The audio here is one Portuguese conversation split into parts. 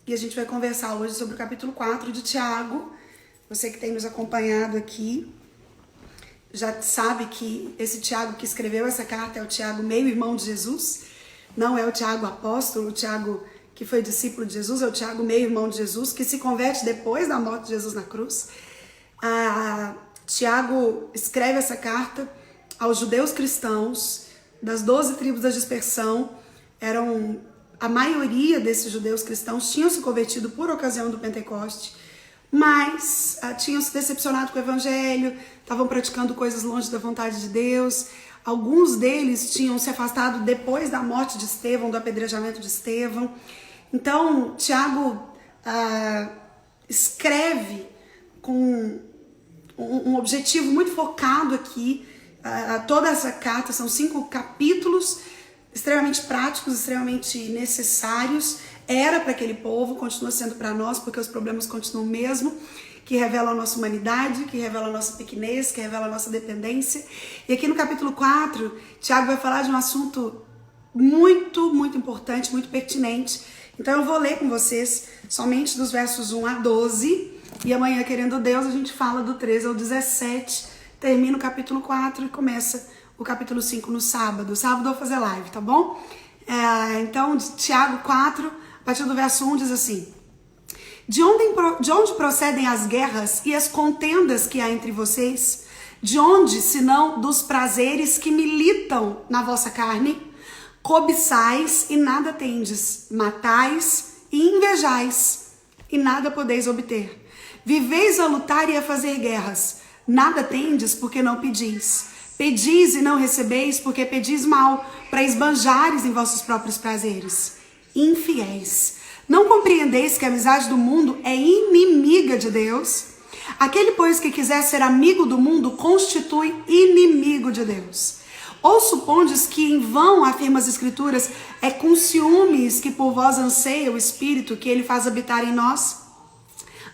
e a gente vai conversar hoje sobre o capítulo 4 de Tiago. Você que tem nos acompanhado aqui já sabe que esse Tiago que escreveu essa carta é o Tiago, meio-irmão de Jesus. Não é o Tiago apóstolo, o Tiago que foi discípulo de Jesus, é o Tiago, meio-irmão de Jesus, que se converte depois da morte de Jesus na cruz. Tiago escreve essa carta aos judeus cristãos das 12 tribos da dispersão. A maioria desses judeus cristãos tinham se convertido por ocasião do Pentecoste, mas tinham se decepcionado com o evangelho, estavam praticando coisas longe da vontade de Deus. Alguns deles tinham se afastado depois da morte de Estevão, do apedrejamento de Estevão. Então, Tiago escreve com um objetivo muito focado aqui. Toda essa carta são 5 capítulos extremamente práticos, extremamente necessários. Era para aquele povo, continua sendo para nós, porque os problemas continuam mesmo, que revelam a nossa humanidade, que revelam a nossa pequenez, que revelam a nossa dependência. E aqui no capítulo 4, Tiago vai falar de um assunto muito, muito importante, muito pertinente. Então eu vou ler com vocês somente dos versos 1 a 12, e amanhã, querendo Deus, a gente fala do 13 ao 17, termina o capítulo 4 e começa o capítulo 5 no sábado. Sábado eu vou fazer live, tá bom? Então, Tiago 4, a partir do verso 1 diz assim: de onde procedem as guerras e as contendas que há entre vocês? De onde, senão dos prazeres que militam na vossa carne? Cobiçais e nada tendes, matais e invejais e nada podeis obter. Viveis a lutar e a fazer guerras, nada tendes porque não pedis. Pedis e não recebeis porque pedis mal, para esbanjares em vossos próprios prazeres. Infiéis, não compreendeis que a amizade do mundo é inimiga de Deus? Aquele, pois, que quiser ser amigo do mundo, constitui inimigo de Deus. Ou supondes que em vão, afirma as Escrituras, é com ciúmes que por vós anseia o Espírito que ele faz habitar em nós?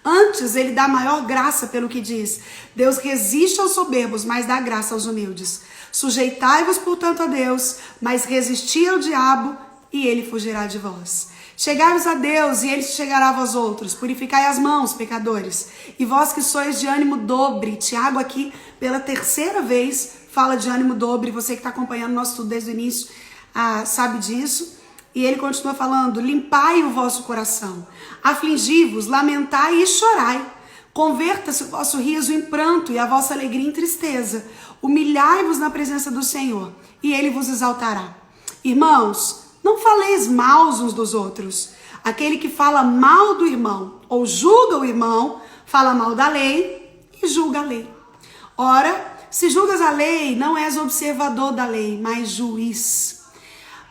Antes, ele dá maior graça pelo que diz: Deus resiste aos soberbos, mas dá graça aos humildes. Sujeitai-vos, portanto, a Deus, mas resisti ao diabo, e ele fugirá de vós. Chegai-vos a Deus, e ele se chegará a vós outros. Purificai as mãos, pecadores. E vós que sois de ânimo dobre. Tiago aqui, pela terceira vez, fala de ânimo dobre. Você que está acompanhando o nosso estudo desde o início, sabe disso. E ele continua falando: limpai o vosso coração, afligi-vos, lamentai e chorai. Converta-se o vosso riso em pranto e a vossa alegria em tristeza. Humilhai-vos na presença do Senhor, e ele vos exaltará. Irmãos, não faleis mal uns dos outros. Aquele que fala mal do irmão ou julga o irmão, fala mal da lei e julga a lei. Ora, se julgas a lei, não és observador da lei, mas juiz.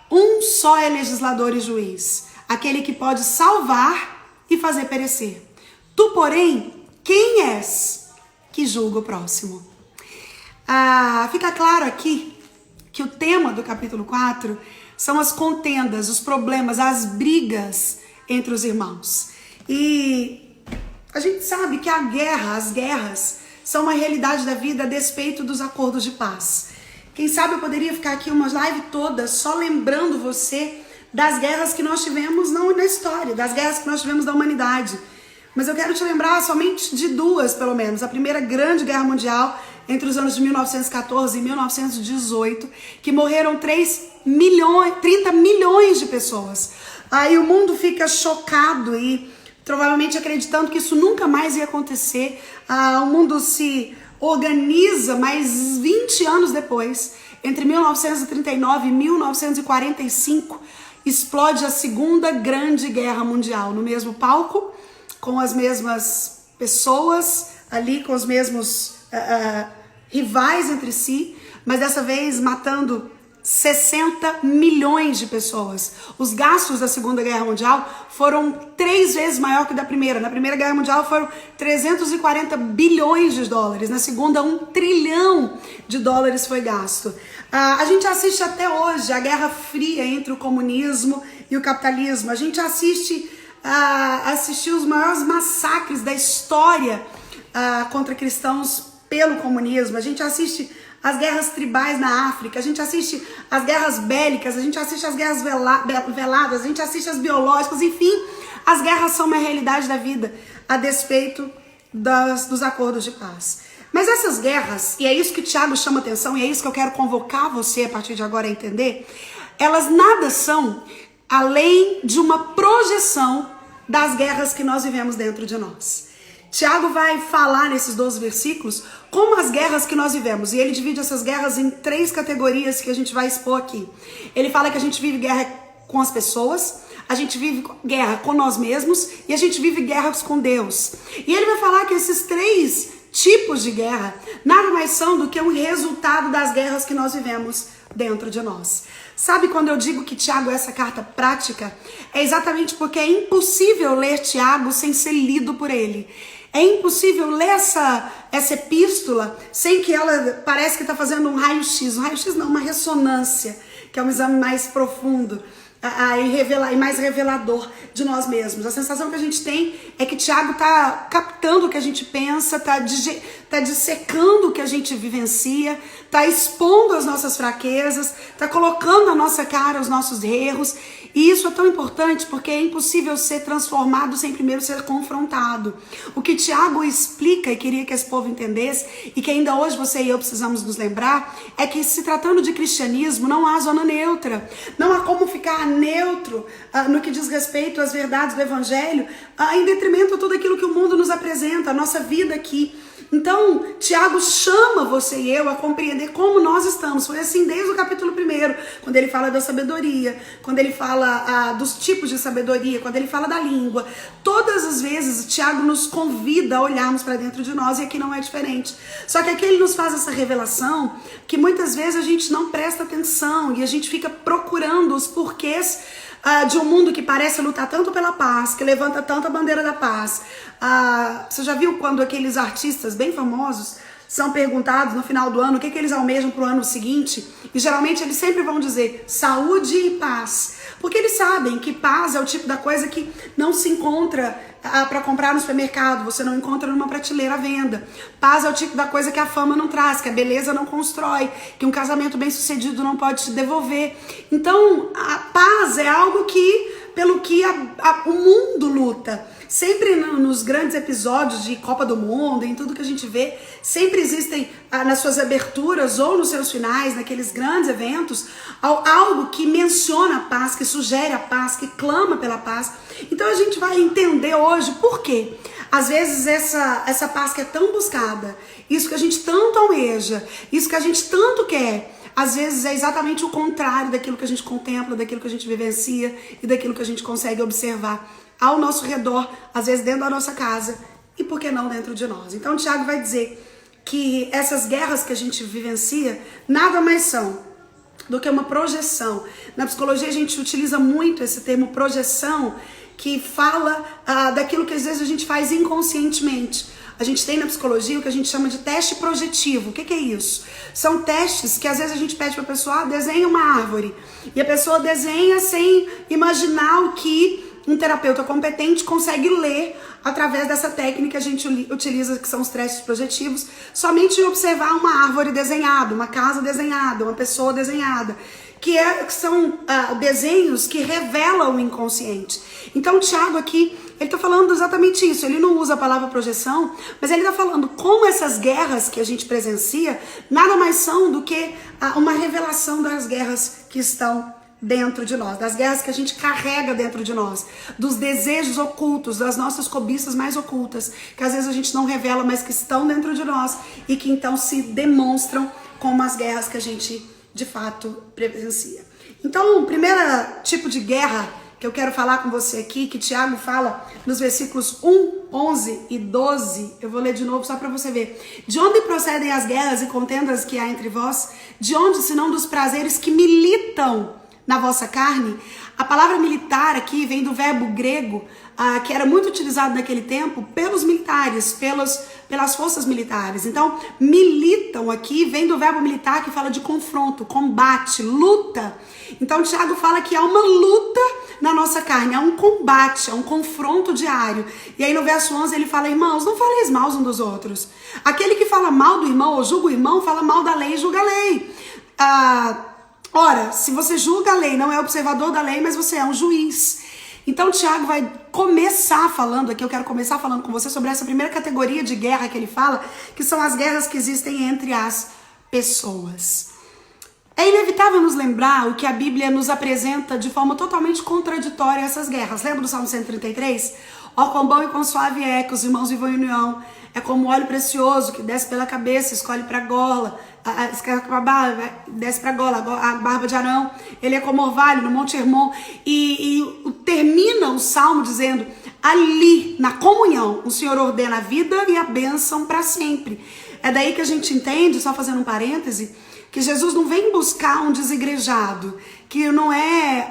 Um só é legislador e juiz, aquele que pode salvar e fazer perecer. Tu, porém, quem és que julga o próximo? Fica claro aqui que o tema do capítulo 4 são as contendas, os problemas, as brigas entre os irmãos. E a gente sabe que as guerras são uma realidade da vida a despeito dos acordos de paz. Quem sabe eu poderia ficar aqui uma live toda só lembrando você das guerras que nós tivemos, não na história, das guerras que nós tivemos da humanidade. Mas eu quero te lembrar somente de 2, pelo menos. A Primeira Grande Guerra Mundial, entre os anos de 1914 e 1918, que morreram 30 milhões de pessoas. Aí o mundo fica chocado e provavelmente acreditando que isso nunca mais ia acontecer. O mundo se organiza, mas 20 anos depois, entre 1939 e 1945, explode a Segunda Grande Guerra Mundial, no mesmo palco, com as mesmas pessoas ali, com os mesmos rivais entre si, mas dessa vez matando 60 milhões de pessoas. Os gastos da Segunda Guerra Mundial foram 3 vezes maior que da primeira. Na Primeira Guerra Mundial foram 340 bilhões de dólares. Na segunda, 1 trilhão de dólares foi gasto. A gente assiste até hoje a Guerra Fria entre o comunismo e o capitalismo. A gente assistiu os maiores massacres da história contra cristãos pelo comunismo. A gente assiste as guerras tribais na África, a gente assiste as guerras bélicas, a gente assiste as guerras veladas, a gente assiste as biológicas, enfim, as guerras são uma realidade da vida, a despeito dos acordos de paz. Mas essas guerras, e é isso que Tiago chama atenção, e é isso que eu quero convocar você a partir de agora a entender, elas nada são além de uma projeção das guerras que nós vivemos dentro de nós. Tiago vai falar nesses 12 versículos como as guerras que nós vivemos, e ele divide essas guerras em 3 categorias que a gente vai expor aqui. Ele fala que a gente vive guerra com as pessoas, a gente vive guerra com nós mesmos e a gente vive guerras com Deus. E ele vai falar que esses 3 tipos de guerra nada mais são do que um resultado das guerras que nós vivemos dentro de nós. Sabe quando eu digo que Tiago é essa carta prática? É exatamente porque é impossível ler Tiago sem ser lido por ele. É impossível ler essa epístola sem que ela parece que está fazendo um raio-x. Um raio-x não, uma ressonância, que é um exame mais profundo e mais revelador de nós mesmos. A sensação que a gente tem é que Tiago está captando o que a gente pensa, está dissecando o que a gente vivencia, está expondo as nossas fraquezas, está colocando na nossa cara os nossos erros. E isso é tão importante porque é impossível ser transformado sem primeiro ser confrontado. O que Tiago explica, e queria que esse povo entendesse, e que ainda hoje você e eu precisamos nos lembrar, é que se tratando de cristianismo não há zona neutra. Não há como ficar neutro no que diz respeito às verdades do evangelho, em detrimento a tudo aquilo que o mundo nos apresenta, a nossa vida aqui. Então, Tiago chama você e eu a compreender como nós estamos. Foi assim desde o capítulo 1, quando ele fala da sabedoria, quando ele fala dos tipos de sabedoria, quando ele fala da língua. Todas as vezes, Tiago nos convida a olharmos para dentro de nós, e aqui não é diferente. Só que aqui ele nos faz essa revelação que muitas vezes a gente não presta atenção e a gente fica procurando os porquês de um mundo que parece lutar tanto pela paz, que levanta tanto a bandeira da paz. Você já viu quando aqueles artistas bem famosos são perguntados no final do ano o que eles almejam para o ano seguinte? E geralmente eles sempre vão dizer saúde e paz. Porque eles sabem que paz é o tipo da coisa que não se encontra para comprar no supermercado, você não encontra numa prateleira à venda. Paz é o tipo da coisa que a fama não traz, que a beleza não constrói, que um casamento bem sucedido não pode te devolver. Então, a paz é algo pelo que o mundo luta. Sempre nos grandes episódios de Copa do Mundo, em tudo que a gente vê, sempre existem nas suas aberturas ou nos seus finais, naqueles grandes eventos, algo que menciona a paz, que sugere a paz, que clama pela paz. Então a gente vai entender hoje por quê. Às vezes essa paz que é tão buscada, isso que a gente tanto almeja, isso que a gente tanto quer, às vezes é exatamente o contrário daquilo que a gente contempla, daquilo que a gente vivencia e daquilo que a gente consegue observar ao nosso redor, às vezes dentro da nossa casa e por que não dentro de nós. Então Tiago vai dizer que essas guerras que a gente vivencia nada mais são do que uma projeção. Na psicologia a gente utiliza muito esse termo projeção, que fala daquilo que às vezes a gente faz inconscientemente. A gente tem na psicologia o que a gente chama de teste projetivo. O que é isso? São testes que às vezes a gente pede para a pessoa, desenha uma árvore. E a pessoa desenha sem imaginar o que um terapeuta competente consegue ler através dessa técnica que a gente utiliza, que são os testes projetivos, somente observar uma árvore desenhada, uma casa desenhada, uma pessoa desenhada, que são desenhos que revelam o inconsciente. Então o Tiago aqui, ele está falando exatamente isso. Ele não usa a palavra projeção, mas ele está falando como essas guerras que a gente presencia nada mais são do que uma revelação das guerras que estão dentro de nós, das guerras que a gente carrega dentro de nós, dos desejos ocultos, das nossas cobiças mais ocultas, que às vezes a gente não revela, mas que estão dentro de nós e que então se demonstram como as guerras que a gente de fato presencia. Então, o primeiro tipo de guerra que eu quero falar com você aqui, que Tiago fala nos versículos 1, 11 e 12, eu vou ler de novo só para você ver. De onde procedem as guerras e contendas que há entre vós? De onde, senão dos prazeres que militam na vossa carne? A palavra militar aqui vem do verbo grego, que era muito utilizado naquele tempo pelos militares, pelas forças militares. Então, militam aqui vem do verbo militar, que fala de confronto, combate, luta. Então, Tiago fala que há uma luta na nossa carne, há um combate, há um confronto diário. E aí no verso 11 ele fala, irmãos, não faleis mal uns dos outros. Aquele que fala mal do irmão ou julga o irmão, fala mal da lei e julga a lei. Ora, se você julga a lei, não é observador da lei, mas você é um juiz. Então Tiago vai começar falando com você sobre essa primeira categoria de guerra que ele fala, que são as guerras que existem entre as pessoas. É inevitável nos lembrar o que a Bíblia nos apresenta de forma totalmente contraditória a essas guerras. Lembra do Salmo 133? Ó, quão bom e quão suave é que os irmãos vivam em união. É como óleo precioso que desce pela cabeça, escolhe para a gola, desce para a gola, a barba de Arão. Ele é como orvalho no Monte Hermon. E termina o Salmo dizendo, ali, na comunhão, o Senhor ordena a vida e a bênção para sempre. É daí que a gente entende, só fazendo um parêntese, que Jesus não vem buscar um desigrejado, que não é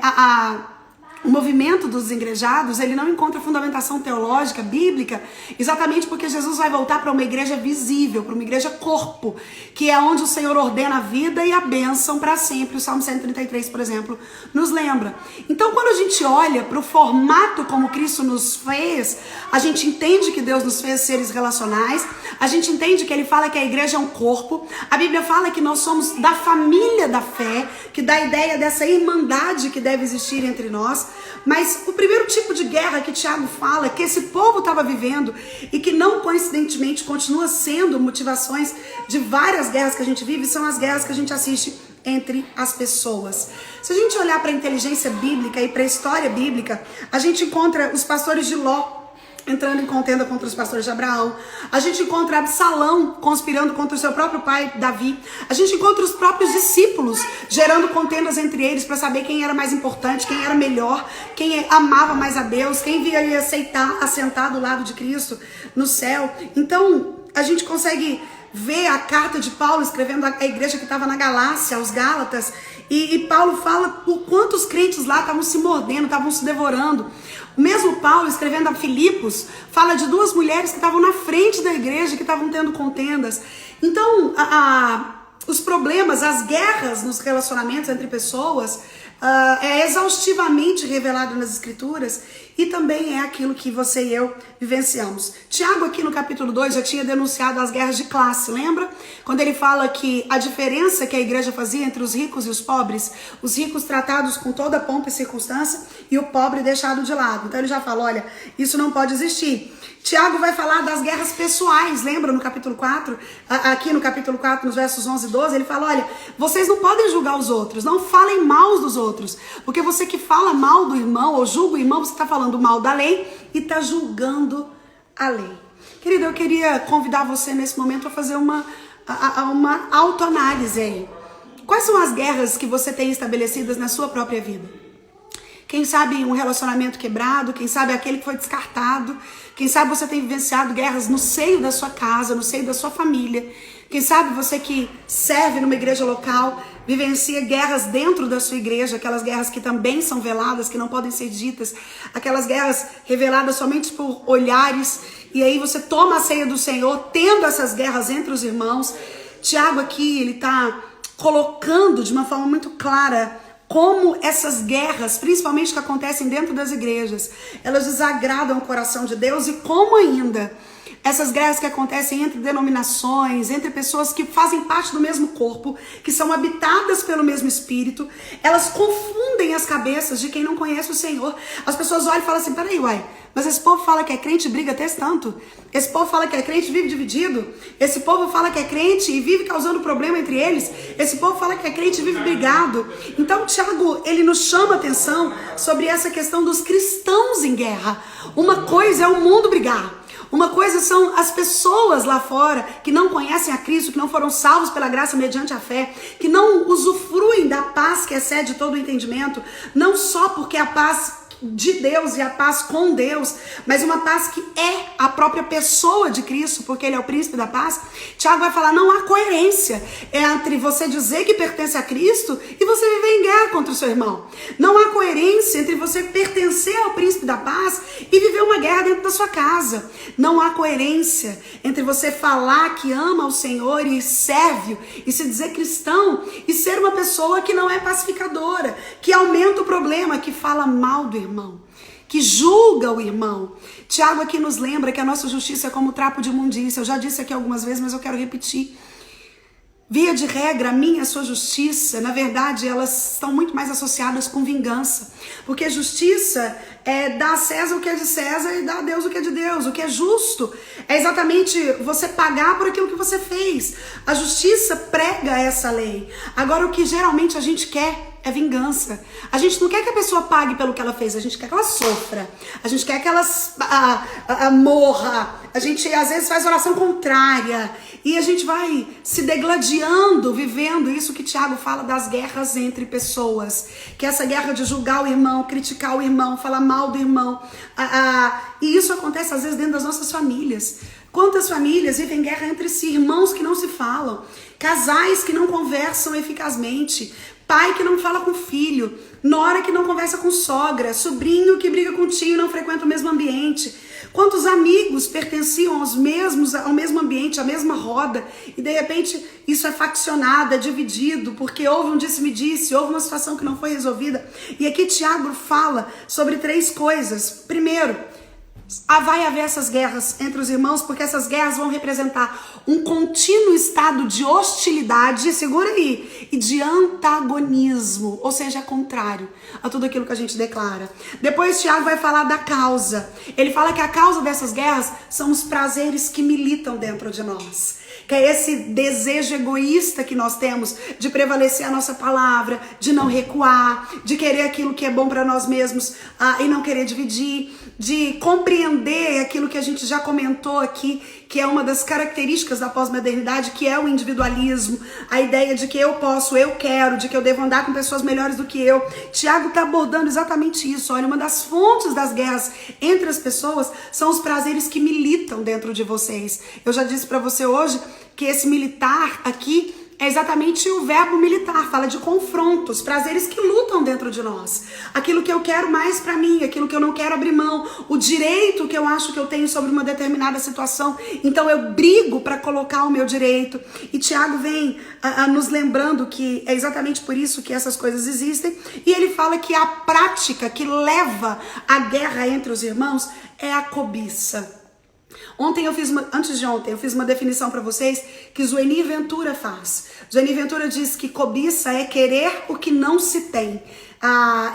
o movimento dos desigrejados, ele não encontra fundamentação teológica, bíblica, exatamente porque Jesus vai voltar para uma igreja visível, para uma igreja corpo, que é onde o Senhor ordena a vida e a bênção para sempre. O Salmo 133, por exemplo, nos lembra. Então, quando a gente olha para o formato como Cristo nos fez, a gente entende que Deus nos fez seres relacionais, a gente entende que ele fala que a igreja é um corpo, a Bíblia fala que nós somos da família da fé, que dá a ideia dessa irmandade que deve existir entre nós. Mas o primeiro tipo de guerra que Tiago fala, que esse povo estava vivendo e que não coincidentemente continua sendo motivações de várias guerras que a gente vive, são as guerras que a gente assiste entre as pessoas. Se a gente olhar para a inteligência bíblica e para a história bíblica, a gente encontra os pastores de Ló entrando em contenda contra os pastores de Abraão. A gente encontra Absalão conspirando contra o seu próprio pai, Davi. A gente encontra os próprios discípulos gerando contendas entre eles para saber quem era mais importante, quem era melhor, quem amava mais a Deus, quem viria assentar do lado de Cristo no céu. Então, a gente consegue ver a carta de Paulo escrevendo à igreja que estava na Galácia, aos Gálatas, e Paulo fala o quanto os crentes lá estavam se mordendo, estavam se devorando. O mesmo Paulo, escrevendo a Filipos, fala de duas mulheres que estavam na frente da igreja, que estavam tendo contendas. Então, os problemas, as guerras nos relacionamentos entre pessoas é exaustivamente revelado nas Escrituras e também é aquilo que você e eu vivenciamos. Tiago aqui no capítulo 2 já tinha denunciado as guerras de classe, lembra? Quando ele fala que a diferença que a igreja fazia entre os ricos e os ricos tratados com toda pompa e circunstância e o pobre deixado de lado. Então ele já fala, olha, isso não pode existir. Tiago vai falar das guerras pessoais, lembra no capítulo 4? Aqui no capítulo 4, nos versos 11 e 12, ele fala, olha, vocês não podem julgar os outros, não falem mal dos outros, porque você que fala mal do irmão ou julga o irmão, você está falando mal da lei e está julgando a lei. Querida, eu queria convidar você nesse momento a fazer uma autoanálise aí. Quais são as guerras que você tem estabelecidas na sua própria vida? Quem sabe um relacionamento quebrado, quem sabe aquele que foi descartado, quem sabe você tem vivenciado guerras no seio da sua casa, no seio da sua família, quem sabe você que serve numa igreja local, vivencia guerras dentro da sua igreja, aquelas guerras que também são veladas, que não podem ser ditas, aquelas guerras reveladas somente por olhares, e aí você toma a ceia do Senhor, tendo essas guerras entre os irmãos. Tiago aqui, ele está colocando de uma forma muito clara como essas guerras, principalmente que acontecem dentro das igrejas, elas desagradam o coração de Deus e como ainda essas guerras que acontecem entre denominações, entre pessoas que fazem parte do mesmo corpo, que são habitadas pelo mesmo Espírito, elas confundem as cabeças de quem não conhece o Senhor. As pessoas olham e falam assim, peraí, mas esse povo fala que é crente e briga até tanto. Esse povo fala que é crente e vive dividido. Esse povo fala que é crente e vive causando problema entre eles. Esse povo fala que é crente e vive brigado. Então, Tiago, ele nos chama a atenção sobre essa questão dos cristãos em guerra. Uma coisa é o mundo brigar. Uma coisa são as pessoas lá fora que não conhecem a Cristo, que não foram salvos pela graça mediante a fé, que não usufruem da paz que excede todo o entendimento, não só porque a paz de Deus e a paz com Deus, mas uma paz que é a própria pessoa de Cristo, porque ele é o príncipe da paz. Tiago vai falar, não há coerência entre você dizer que pertence a Cristo e você viver em guerra contra o seu irmão. Não há coerência entre você pertencer ao príncipe da paz e viver uma guerra dentro da sua casa. Não há coerência entre você falar que ama o Senhor e serve e se dizer cristão e ser uma pessoa que não é pacificadora, que aumenta o problema, que fala mal do irmão, que julga o irmão. Tiago aqui nos lembra que a nossa justiça é como trapo de imundícia. Eu já disse aqui algumas vezes, mas eu quero repetir. Via de regra, a minha e a sua justiça, na verdade, elas estão muito mais associadas com vingança. Porque justiça é dar a César o que é de César e dar a Deus o que é de Deus. O que é justo é exatamente você pagar por aquilo que você fez. A justiça prega essa lei. Agora, o que geralmente a gente quer é vingança. A gente não quer que a pessoa pague pelo que ela fez, a gente quer que ela sofra. A gente quer que ela morra. A gente às vezes faz oração contrária. E a gente vai se degladiando, vivendo isso que Tiago fala das guerras entre pessoas. Que é essa guerra de julgar o irmão, criticar o irmão, falar mal do irmão. E isso acontece às vezes dentro das nossas famílias. Quantas famílias vivem guerra entre si, irmãos que não se falam, casais que não conversam eficazmente, pai que não fala com filho, nora que não conversa com sogra, sobrinho que briga com tio e não frequenta o mesmo ambiente. Quantos amigos pertenciam ao mesmo ambiente, à mesma roda, e de repente isso é faccionado, é dividido, porque houve um disse-me-disse, houve uma situação que não foi resolvida. E aqui Tiago fala sobre 3 coisas. Primeiro, vai haver essas guerras entre os irmãos, porque essas guerras vão representar um contínuo estado de hostilidade, segura aí, e de antagonismo, ou seja, é contrário a tudo aquilo que a gente declara. Depois Tiago vai falar da causa. Ele fala que a causa dessas guerras são os prazeres que militam dentro de nós. Que é esse desejo egoísta que nós temos de prevalecer a nossa palavra, de não recuar, de querer aquilo que é bom para nós mesmos e não querer dividir, de compreender aquilo que a gente já comentou aqui, que é uma das características da pós-modernidade, que é o individualismo, a ideia de que eu posso, eu quero, de que eu devo andar com pessoas melhores do que eu. Tiago está abordando exatamente isso. Olha, uma das fontes das guerras entre as pessoas são os prazeres que militam dentro de vocês. Eu já disse para você hoje que esse militar aqui é exatamente o verbo militar, fala de confrontos, prazeres que lutam dentro de nós. Aquilo que eu quero mais pra mim, aquilo que eu não quero abrir mão, o direito que eu acho que eu tenho sobre uma determinada situação. Então eu brigo para colocar o meu direito. E Tiago vem nos lembrando que é exatamente por isso que essas coisas existem. E ele fala que a prática que leva à guerra entre os irmãos é a cobiça. Antes de ontem, eu fiz uma definição para vocês que Zueni Ventura faz. Zueni Ventura diz que cobiça é querer o que não se tem.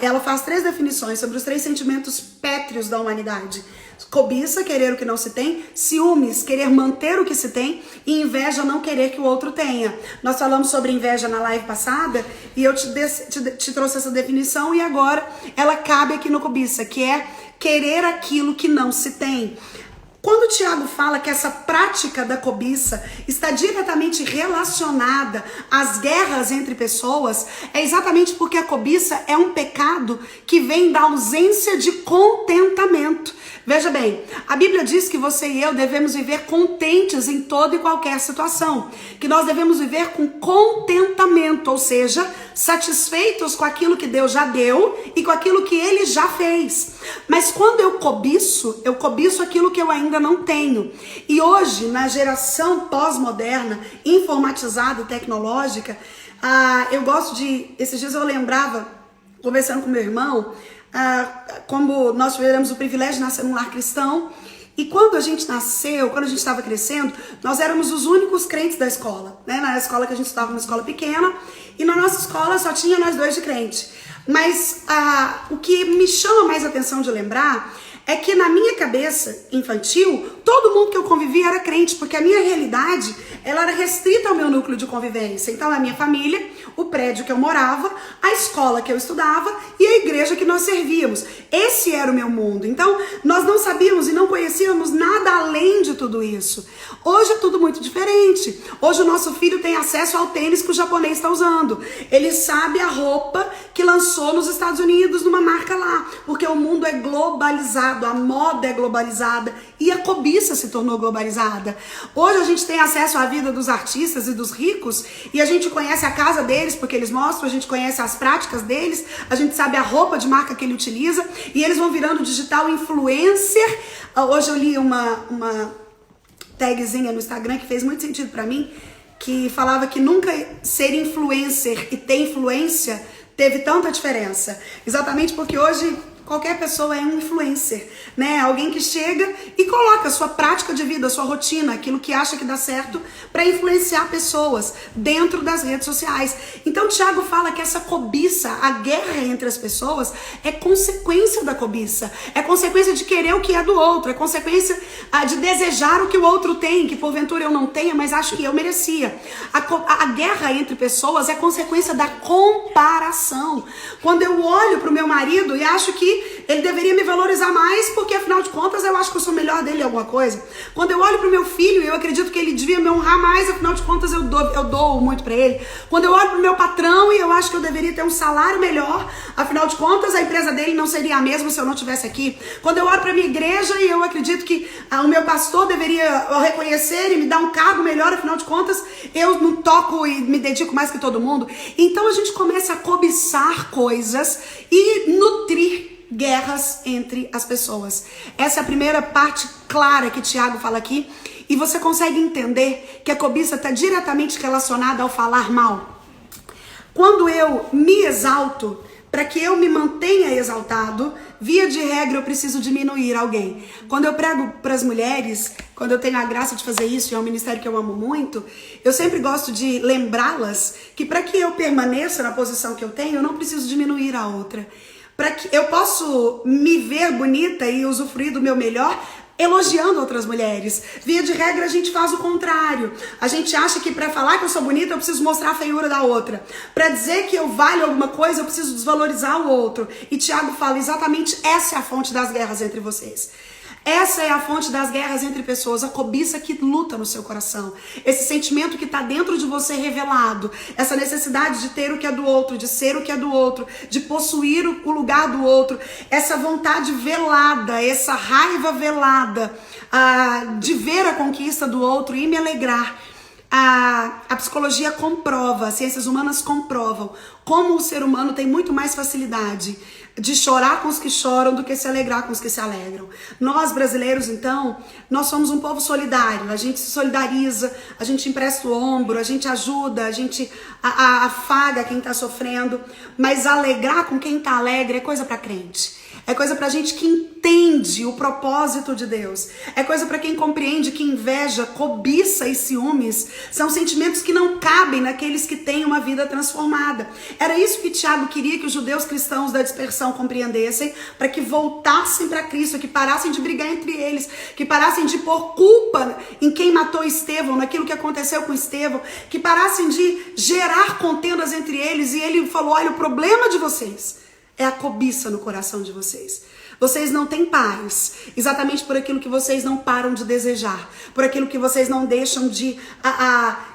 Ela faz 3 definições sobre os 3 sentimentos pétreos da humanidade. Cobiça, querer o que não se tem. Ciúmes, querer manter o que se tem. E inveja, não querer que o outro tenha. Nós falamos sobre inveja na live passada e eu te trouxe essa definição e agora ela cabe aqui no cobiça, que é querer aquilo que não se tem. Quando o Tiago fala que essa prática da cobiça está diretamente relacionada às guerras entre pessoas, é exatamente porque a cobiça é um pecado que vem da ausência de contentamento. Veja bem, a Bíblia diz que você e eu devemos viver contentes em toda e qualquer situação, que nós devemos viver com contentamento, ou seja, satisfeitos com aquilo que Deus já deu e com aquilo que Ele já fez. Mas quando eu cobiço aquilo que eu ainda não tenho. E hoje, na geração pós-moderna, informatizada e tecnológica, eu gosto de... Esses dias eu lembrava, conversando com meu irmão, como nós tivemos o privilégio de nascer num lar cristão, e quando a gente nasceu, quando a gente estava crescendo, nós éramos os únicos crentes da escola, né? Na escola que a gente estava, uma escola pequena, e na nossa escola só tinha nós 2 de crente. Mas o que me chama mais atenção de lembrar é que na minha cabeça infantil, todo mundo que eu convivia era crente, porque a minha realidade ela era restrita ao meu núcleo de convivência. Então a minha família, o prédio que eu morava, a escola que eu estudava e a igreja que nós servíamos. Esse era o meu mundo. Então nós não sabíamos e não conhecíamos nada além de tudo isso. Hoje é tudo muito diferente. Hoje o nosso filho tem acesso ao tênis que o japonês está usando. Ele sabe a roupa que lançou nos Estados Unidos numa marca lá, porque o mundo é globalizado, a moda é globalizada e a cobiça se tornou globalizada. Hoje a gente tem acesso à vida dos artistas e dos ricos e a gente conhece a casa deles porque eles mostram, a gente conhece as práticas deles, a gente sabe a roupa de marca que ele utiliza e eles vão virando digital influencer. Hoje eu li uma tagzinha no Instagram que fez muito sentido pra mim, que falava que nunca ser influencer e ter influência teve tanta diferença. Exatamente porque hoje, Qualquer pessoa é um influencer, né? Alguém que chega e coloca a sua prática de vida, a sua rotina, aquilo que acha que dá certo para influenciar pessoas dentro das redes sociais. Então Tiago fala que essa cobiça, a guerra entre as pessoas, é consequência da cobiça, é consequência de querer o que é do outro, é consequência de desejar o que o outro tem, que porventura eu não tenha, mas acho que eu merecia. A guerra entre pessoas é consequência da comparação. Quando eu olho pro meu marido e acho que ele deveria me valorizar mais, porque afinal de contas eu acho que eu sou melhor dele em alguma coisa. Quando eu olho pro meu filho e eu acredito que ele devia me honrar mais, afinal de contas eu dou muito pra ele. Quando eu olho pro meu patrão e eu acho que eu deveria ter um salário melhor, afinal de contas a empresa dele não seria a mesma se eu não estivesse aqui. Quando eu olho pra minha igreja e eu acredito que o meu pastor deveria reconhecer e me dar um cargo melhor, afinal de contas eu não toco e me dedico mais que todo mundo. Então a gente começa a cobiçar coisas e nutrir guerras entre as pessoas. Essa é a primeira parte clara que Tiago fala aqui. E você consegue entender que a cobiça está diretamente relacionada ao falar mal. Quando eu me exalto, para que eu me mantenha exaltado, via de regra eu preciso diminuir alguém. Quando eu prego para as mulheres, quando eu tenho a graça de fazer isso, e é um ministério que eu amo muito, eu sempre gosto de lembrá-las que para que eu permaneça na posição que eu tenho, eu não preciso diminuir a outra. Para que eu posso me ver bonita e usufruir do meu melhor elogiando outras mulheres. Via de regra a gente faz o contrário. A gente acha que para falar que eu sou bonita eu preciso mostrar a feiura da outra. Para dizer que eu valho alguma coisa eu preciso desvalorizar o outro. E Tiago fala exatamente essa é a fonte das guerras entre vocês. Essa é a fonte das guerras entre pessoas, a cobiça que luta no seu coração. Esse sentimento que está dentro de você revelado, essa necessidade de ter o que é do outro, de ser o que é do outro, de possuir o lugar do outro, essa vontade velada, essa raiva velada, de ver a conquista do outro e me alegrar. A psicologia comprova, as ciências humanas comprovam como o ser humano tem muito mais facilidade de chorar com os que choram do que se alegrar com os que se alegram. Nós brasileiros, então, nós somos um povo solidário, a gente se solidariza, a gente empresta o ombro, a gente ajuda, a gente afaga quem está sofrendo, mas alegrar com quem está alegre é coisa para crente. É coisa pra gente que entende o propósito de Deus. É coisa pra quem compreende que inveja, cobiça e ciúmes são sentimentos que não cabem naqueles que têm uma vida transformada. Era isso que Tiago queria que os judeus cristãos da dispersão compreendessem, para que voltassem para Cristo, que parassem de brigar entre eles, que parassem de pôr culpa em quem matou Estevão, naquilo que aconteceu com Estevão, que parassem de gerar contendas entre eles. E ele falou, olha, o problema de vocês é a cobiça no coração de vocês. Vocês não têm paz, exatamente por aquilo que vocês não param de desejar, por aquilo que vocês não deixam de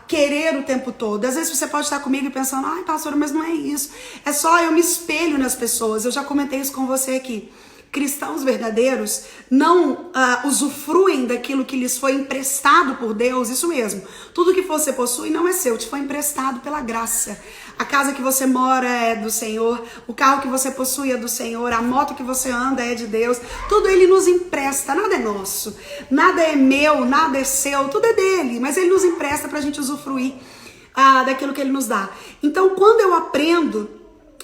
querer o tempo todo. Às vezes você pode estar comigo e pensando, ai pastora, mas não é isso. É só eu me espelho nas pessoas. Eu já comentei isso com você aqui. Cristãos verdadeiros não usufruem daquilo que lhes foi emprestado por Deus, isso mesmo. Tudo que você possui não é seu, te foi emprestado pela graça. A casa que você mora é do Senhor, o carro que você possui é do Senhor, a moto que você anda é de Deus. Tudo Ele nos empresta, nada é nosso, nada é meu, nada é seu, tudo é dele, mas Ele nos empresta pra gente usufruir daquilo que Ele nos dá. Então, quando eu aprendo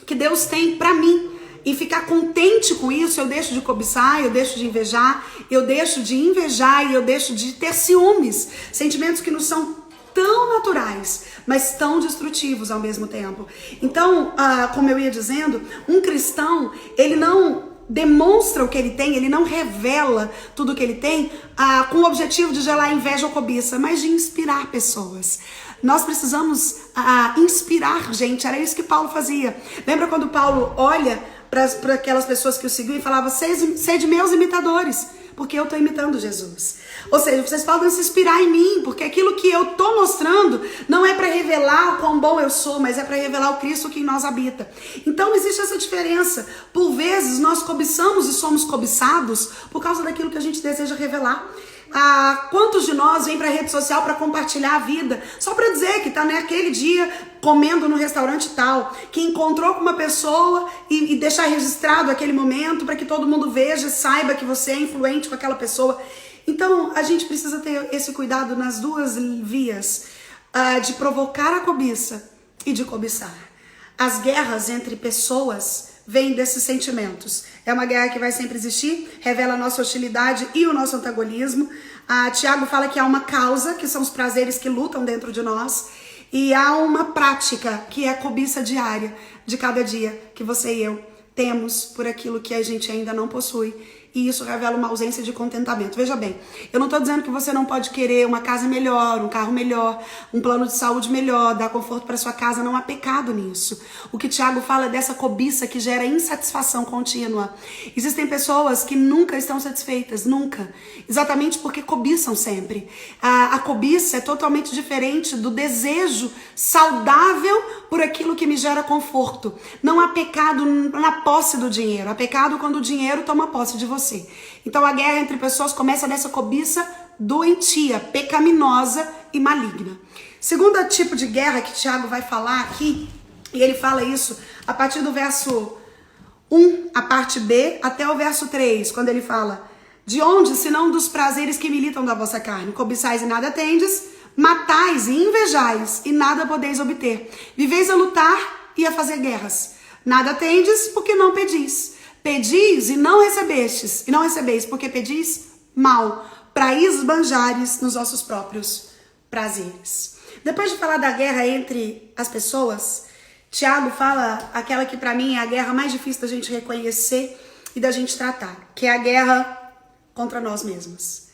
que Deus tem pra mim, e ficar contente com isso, eu deixo de cobiçar, eu deixo de invejar, e eu deixo de ter ciúmes. Sentimentos que nos são tão naturais, mas tão destrutivos ao mesmo tempo. Então, como eu ia dizendo, um cristão, ele não demonstra o que ele tem, ele não revela tudo o que ele tem com o objetivo de gerar inveja ou cobiça, mas de inspirar pessoas. Nós precisamos inspirar gente, era isso que Paulo fazia. Lembra quando Paulo olha para aquelas pessoas que o seguiam e falava, sede meus imitadores, porque eu estou imitando Jesus. Ou seja, vocês podem se inspirar em mim, porque aquilo que eu estou mostrando não é para revelar o quão bom eu sou, mas é para revelar o Cristo que em nós habita. Então existe essa diferença. Por vezes nós cobiçamos e somos cobiçados por causa daquilo que a gente deseja revelar. Quantos de nós vêm para a rede social para compartilhar a vida, só para dizer que está naquele dia comendo no restaurante tal, que encontrou com uma pessoa e deixar registrado aquele momento para que todo mundo veja e saiba que você é influente com aquela pessoa. Então a gente precisa ter esse cuidado nas duas vias, de provocar a cobiça e de cobiçar. As guerras entre pessoas vem desses sentimentos. É uma guerra que vai sempre existir, revela a nossa hostilidade e o nosso antagonismo. Tiago fala que há uma causa, que são os prazeres que lutam dentro de nós, e há uma prática, que é a cobiça diária de cada dia que você e eu temos por aquilo que a gente ainda não possui. E isso revela uma ausência de contentamento. Veja bem, eu não estou dizendo que você não pode querer uma casa melhor, um carro melhor, um plano de saúde melhor, dar conforto para sua casa, não há pecado nisso. O que Tiago fala é dessa cobiça que gera insatisfação contínua. Existem pessoas que nunca estão satisfeitas, nunca. Exatamente porque cobiçam sempre. A cobiça é totalmente diferente do desejo saudável por aquilo que me gera conforto. Não há pecado na posse do dinheiro, há pecado quando o dinheiro toma posse de você. Então a guerra entre pessoas começa dessa cobiça doentia, pecaminosa e maligna. Segundo tipo de guerra que Tiago vai falar aqui, e ele fala isso a partir do verso 1, a parte B, até o verso 3, quando ele fala: de onde, senão dos prazeres que militam da vossa carne, cobiçais e nada tendes, matais e invejais e nada podeis obter, viveis a lutar e a fazer guerras, nada tendes porque não pedis. Pedis e não recebestes, e não recebeis, porque pedis mal, para esbanjares nos vossos próprios prazeres. Depois de falar da guerra entre as pessoas, Tiago fala aquela que para mim é a guerra mais difícil da gente reconhecer e da gente tratar, que é a guerra contra nós mesmos.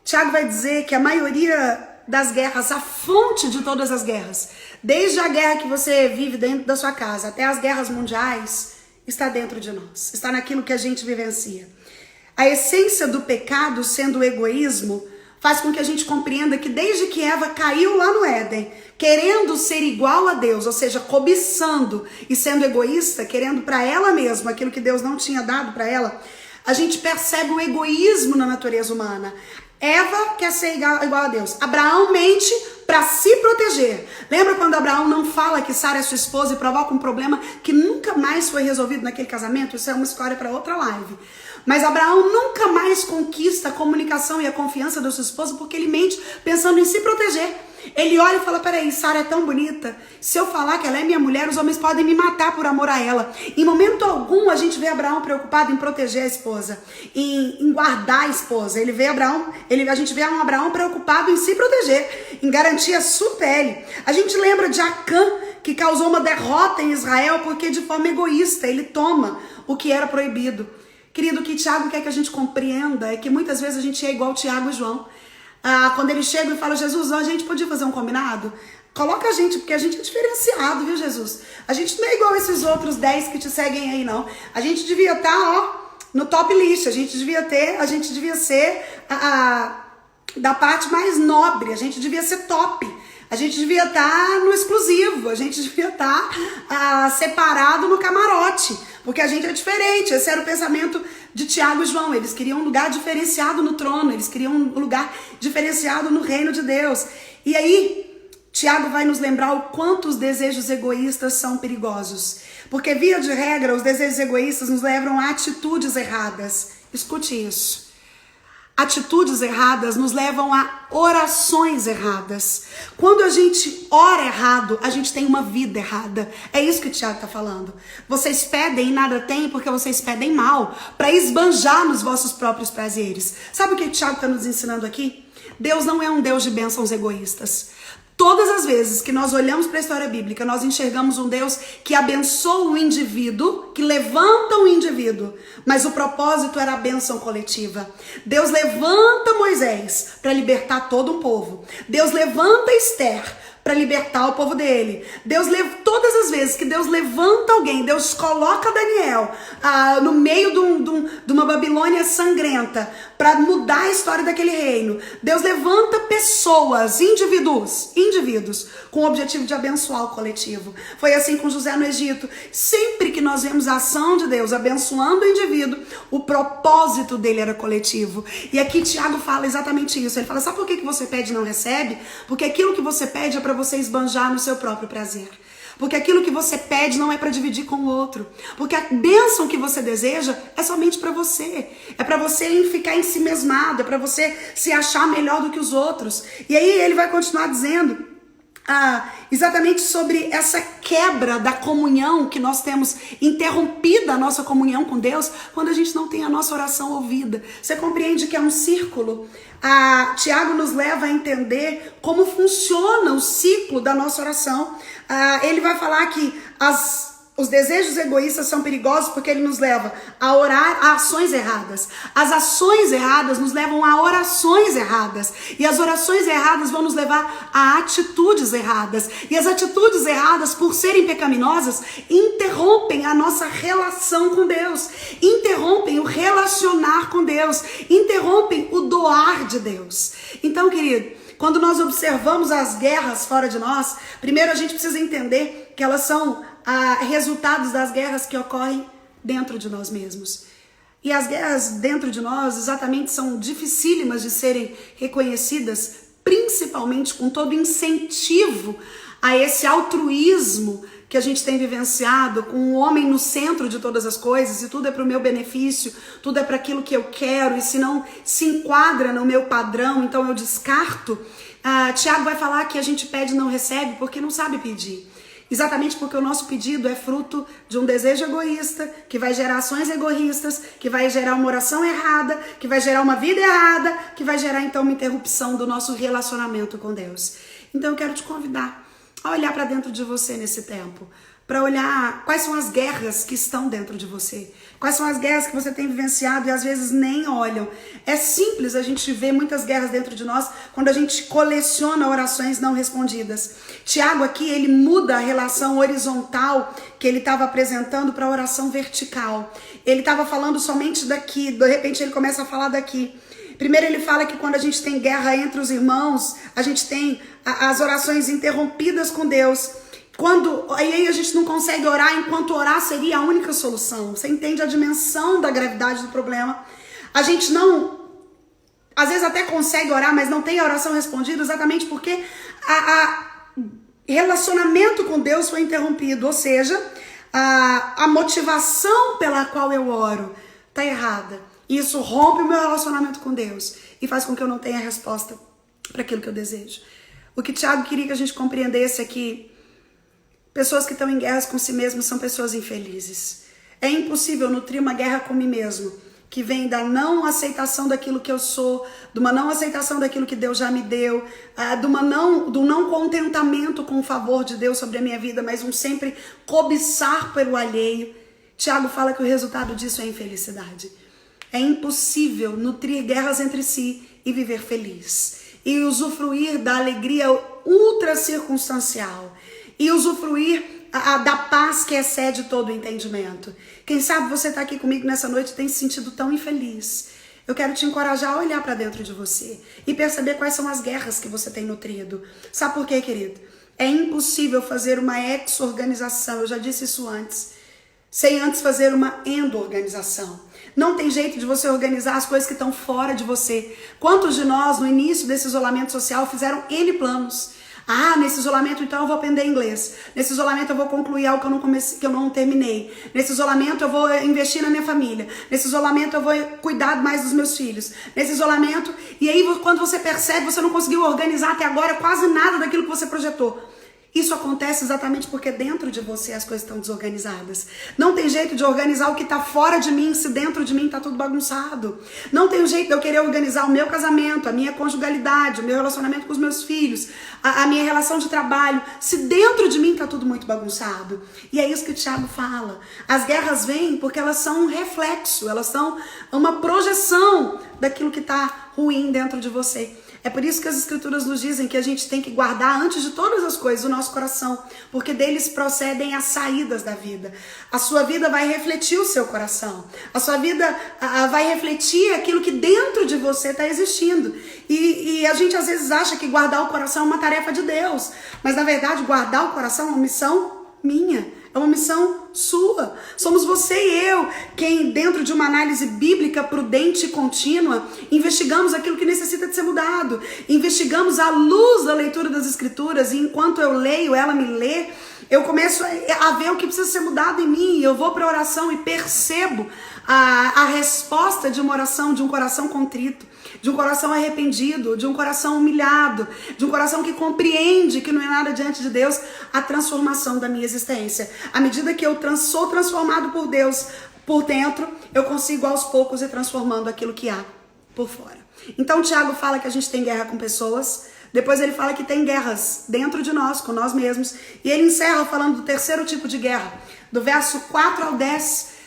Tiago vai dizer que a maioria das guerras, a fonte de todas as guerras, desde a guerra que você vive dentro da sua casa até as guerras mundiais, está dentro de nós, está naquilo que a gente vivencia. A essência do pecado, sendo o egoísmo, faz com que a gente compreenda que desde que Eva caiu lá no Éden, querendo ser igual a Deus, ou seja, cobiçando e sendo egoísta, querendo para ela mesma aquilo que Deus não tinha dado para ela, a gente percebe o egoísmo na natureza humana. Eva quer ser igual a Deus. Abraão mente para se proteger. Lembra quando Abraão não fala que Sara é sua esposa e provoca um problema que nunca mais foi resolvido naquele casamento? Isso é uma história para outra live. Mas Abraão nunca mais conquista a comunicação e a confiança da sua esposa porque ele mente pensando em se proteger. Ele olha e fala: peraí, Sara é tão bonita, se eu falar que ela é minha mulher, os homens podem me matar por amor a ela. Em momento algum a gente vê Abraão preocupado em proteger a esposa, em guardar a esposa. A gente vê um Abraão preocupado em se proteger, em garantir a sua pele. A gente lembra de Acã, que causou uma derrota em Israel porque de forma egoísta ele toma o que era proibido. Querido, o que Tiago quer que a gente compreenda é que muitas vezes a gente é igual Tiago e João. Quando eles chegam e falam: Jesus, a gente podia fazer um combinado? Coloca a gente, porque a gente é diferenciado, viu, Jesus? A gente não é igual esses outros 10 que te seguem aí, não. A gente devia estar, no top list. A gente devia ser da parte mais nobre. A gente devia ser top. A gente devia estar no exclusivo. A gente devia estar separado no camarote. Porque a gente é diferente. Esse era o pensamento de Tiago e João. Eles queriam um lugar diferenciado no trono. Eles queriam um lugar diferenciado no reino de Deus. E aí, Tiago vai nos lembrar o quanto os desejos egoístas são perigosos. Porque, via de regra, os desejos egoístas nos levam a atitudes erradas. Escute isso. Atitudes erradas nos levam a orações erradas. Quando a gente ora errado, a gente tem uma vida errada. É isso que o Tiago está falando. Vocês pedem e nada têm porque vocês pedem mal, para esbanjar nos vossos próprios prazeres. Sabe o que o Tiago está nos ensinando aqui? Deus não é um Deus de bênçãos egoístas. Todas as vezes que nós olhamos para a história bíblica, nós enxergamos um Deus que abençoa o indivíduo, que levanta o indivíduo, mas o propósito era a bênção coletiva. Deus levanta Moisés para libertar todo um povo. Deus levanta Esther para libertar o povo dele. Todas as vezes que Deus levanta alguém, Deus coloca Daniel no meio de uma Babilônia sangrenta para mudar a história daquele reino. Deus levanta pessoas, indivíduos, com o objetivo de abençoar o coletivo. Foi assim com José no Egito. Sempre que nós vemos a ação de Deus abençoando o indivíduo, o propósito dele era coletivo. E aqui Tiago fala exatamente isso. Ele fala: sabe por que você pede e não recebe? Porque aquilo que você pede é para você esbanjar no seu próprio prazer. Porque aquilo que você pede não é para dividir com o outro. Porque a bênção que você deseja é somente para você. É para você ficar ensimesmado, é para você se achar melhor do que os outros. E aí ele vai continuar dizendo: exatamente sobre essa quebra da comunhão que nós temos, interrompida a nossa comunhão com Deus, quando a gente não tem a nossa oração ouvida. Você compreende que é um círculo? Tiago nos leva a entender como funciona o ciclo da nossa oração. Ele vai falar que os desejos egoístas são perigosos porque ele nos leva a orar a ações erradas. As ações erradas nos levam a orações erradas. E as orações erradas vão nos levar a atitudes erradas. E as atitudes erradas, por serem pecaminosas, interrompem a nossa relação com Deus. Interrompem o relacionar com Deus. Interrompem o doar de Deus. Então, querido, quando nós observamos as guerras fora de nós, primeiro a gente precisa entender que elas são resultados das guerras que ocorrem dentro de nós mesmos. E as guerras dentro de nós exatamente são dificílimas de serem reconhecidas, principalmente com todo incentivo a esse altruísmo que a gente tem vivenciado, com o homem no centro de todas as coisas, e tudo é para o meu benefício, tudo é para aquilo que eu quero, e se não se enquadra no meu padrão, então eu descarto. Tiago vai falar que a gente pede e não recebe porque não sabe pedir. Exatamente porque o nosso pedido é fruto de um desejo egoísta, que vai gerar ações egoístas, que vai gerar uma oração errada, que vai gerar uma vida errada, que vai gerar então uma interrupção do nosso relacionamento com Deus. Então eu quero te convidar a olhar para dentro de você nesse tempo, para olhar quais são as guerras que estão dentro de você, quais são as guerras que você tem vivenciado e às vezes nem olham. É simples a gente ver muitas guerras dentro de nós quando a gente coleciona orações não respondidas. Tiago aqui, ele muda a relação horizontal que ele estava apresentando para a oração vertical. Ele estava falando somente daqui, de repente ele começa a falar daqui. Primeiro ele fala que quando a gente tem guerra entre os irmãos, a gente tem as orações interrompidas com Deus. Aí a gente não consegue orar, enquanto orar seria a única solução. Você entende a dimensão da gravidade do problema? A gente não, às vezes até consegue orar, mas não tem a oração respondida exatamente porque relacionamento com Deus foi interrompido. Ou seja, a motivação pela qual eu oro está errada. Isso rompe o meu relacionamento com Deus e faz com que eu não tenha resposta para aquilo que eu desejo. O que Tiago queria que a gente compreendesse é que pessoas que estão em guerras com si mesmas são pessoas infelizes. É impossível nutrir uma guerra com mim mesmo, que vem da não aceitação daquilo que eu sou, de uma não aceitação daquilo que Deus já me deu, do não contentamento com o favor de Deus sobre a minha vida, mas um sempre cobiçar pelo alheio. Tiago fala que o resultado disso é infelicidade. É impossível nutrir guerras entre si e viver feliz. E usufruir da alegria ultra circunstancial. E usufruir da paz que excede todo o entendimento. Quem sabe você está aqui comigo nessa noite e tem se sentido tão infeliz. Eu quero te encorajar a olhar para dentro de você e perceber quais são as guerras que você tem nutrido. Sabe por quê, querido? É impossível fazer uma exorganização, eu já disse isso antes, sem antes fazer uma endorganização. Não tem jeito de você organizar as coisas que estão fora de você. Quantos de nós, no início desse isolamento social, fizeram N planos? Nesse isolamento então eu vou aprender inglês. Nesse isolamento eu vou concluir algo que eu não terminei. Nesse isolamento eu vou investir na minha família. Nesse isolamento eu vou cuidar mais dos meus filhos. Nesse isolamento, e aí quando você percebe, você não conseguiu organizar até agora quase nada daquilo que você projetou. Isso acontece exatamente porque dentro de você as coisas estão desorganizadas. Não tem jeito de organizar o que está fora de mim se dentro de mim está tudo bagunçado. Não tem jeito de eu querer organizar o meu casamento, a minha conjugalidade, o meu relacionamento com os meus filhos, a minha relação de trabalho, se dentro de mim está tudo muito bagunçado. E é isso que o Tiago fala. As guerras vêm porque elas são um reflexo, elas são uma projeção daquilo que está ruim dentro de você. É por isso que as escrituras nos dizem que a gente tem que guardar antes de todas as coisas o nosso coração, porque deles procedem as saídas da vida. A sua vida vai refletir o seu coração. A sua vida vai refletir aquilo que dentro de você está existindo. E a gente às vezes acha que guardar o coração é uma tarefa de Deus, mas na verdade guardar o coração é uma missão minha, é uma missão sua. Somos você e eu quem, dentro de uma análise bíblica prudente e contínua, investigamos aquilo que necessita de ser mudado. Investigamos à luz da leitura das Escrituras, e enquanto eu leio, ela me lê, eu começo a ver o que precisa ser mudado em mim. Eu vou para a oração e percebo a resposta de uma oração, de um coração contrito, de um coração arrependido, de um coração humilhado, de um coração que compreende que não é nada diante de Deus, a transformação da minha existência. À medida que eu sou transformado por Deus por dentro, eu consigo aos poucos ir transformando aquilo que há por fora. Então Tiago fala que a gente tem guerra com pessoas, depois ele fala que tem guerras dentro de nós, com nós mesmos, e ele encerra falando do terceiro tipo de guerra, do verso 4 ao 10.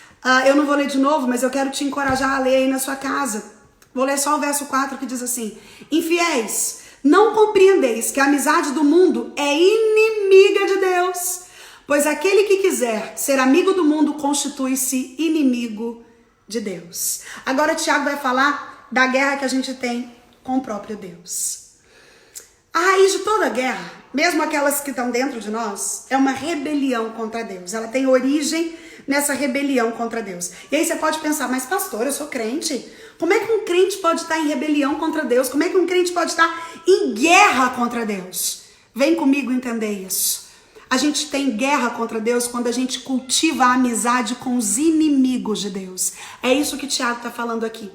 Eu não vou ler de novo, mas eu quero te encorajar a ler aí na sua casa. Vou ler só o verso 4 que diz assim: infiéis, não compreendeis que a amizade do mundo é inimiga de Deus? Pois aquele que quiser ser amigo do mundo constitui-se inimigo de Deus. Agora Tiago vai falar da guerra que a gente tem com o próprio Deus. A raiz de toda guerra, mesmo aquelas que estão dentro de nós, é uma rebelião contra Deus. Ela tem origem nessa rebelião contra Deus. E aí você pode pensar, mas pastor, eu sou crente. Como é que um crente pode estar em rebelião contra Deus? Como é que um crente pode estar em guerra contra Deus? Vem comigo entender isso. A gente tem guerra contra Deus quando a gente cultiva a amizade com os inimigos de Deus. É isso que Tiago está falando aqui.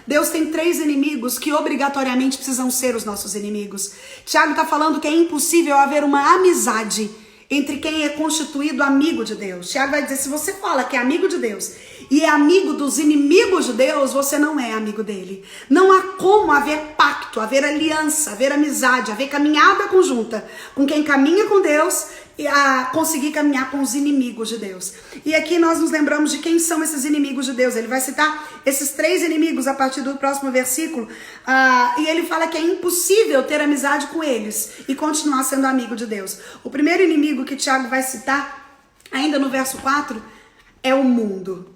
Deus tem 3 inimigos que obrigatoriamente precisam ser os nossos inimigos. Tiago está falando que é impossível haver uma amizade entre quem é constituído amigo de Deus. Tiago vai dizer, se você fala que é amigo de Deus e é amigo dos inimigos de Deus, você não é amigo dele. Não há como haver pacto, haver aliança, haver amizade, haver caminhada conjunta com quem caminha com Deus e a conseguir caminhar com os inimigos de Deus. E aqui nós nos lembramos de quem são esses inimigos de Deus. Ele vai citar esses 3 inimigos a partir do próximo versículo, e ele fala que é impossível ter amizade com eles e continuar sendo amigo de Deus. O primeiro inimigo que Tiago vai citar, ainda no verso 4, é o mundo.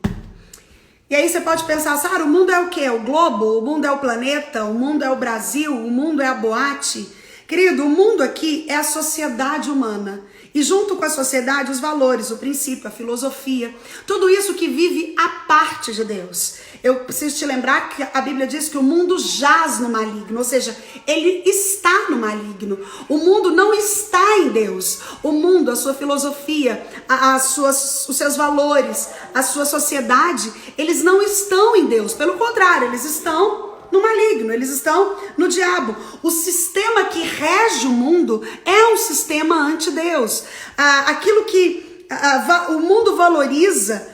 E aí você pode pensar, Sara, o mundo é o quê? O globo? O mundo é o planeta? O mundo é o Brasil? O mundo é a boate? Querido, o mundo aqui é a sociedade humana. E junto com a sociedade, os valores, o princípio, a filosofia, tudo isso que vive à parte de Deus. Eu preciso te lembrar que a Bíblia diz que o mundo jaz no maligno, ou seja, ele está no maligno. O mundo não está em Deus. O mundo, a sua filosofia, os seus valores, a sua sociedade, eles não estão em Deus. Pelo contrário, eles estão no maligno, eles estão no diabo. O sistema que rege o mundo é um sistema anti-Deus. Aquilo que o mundo valoriza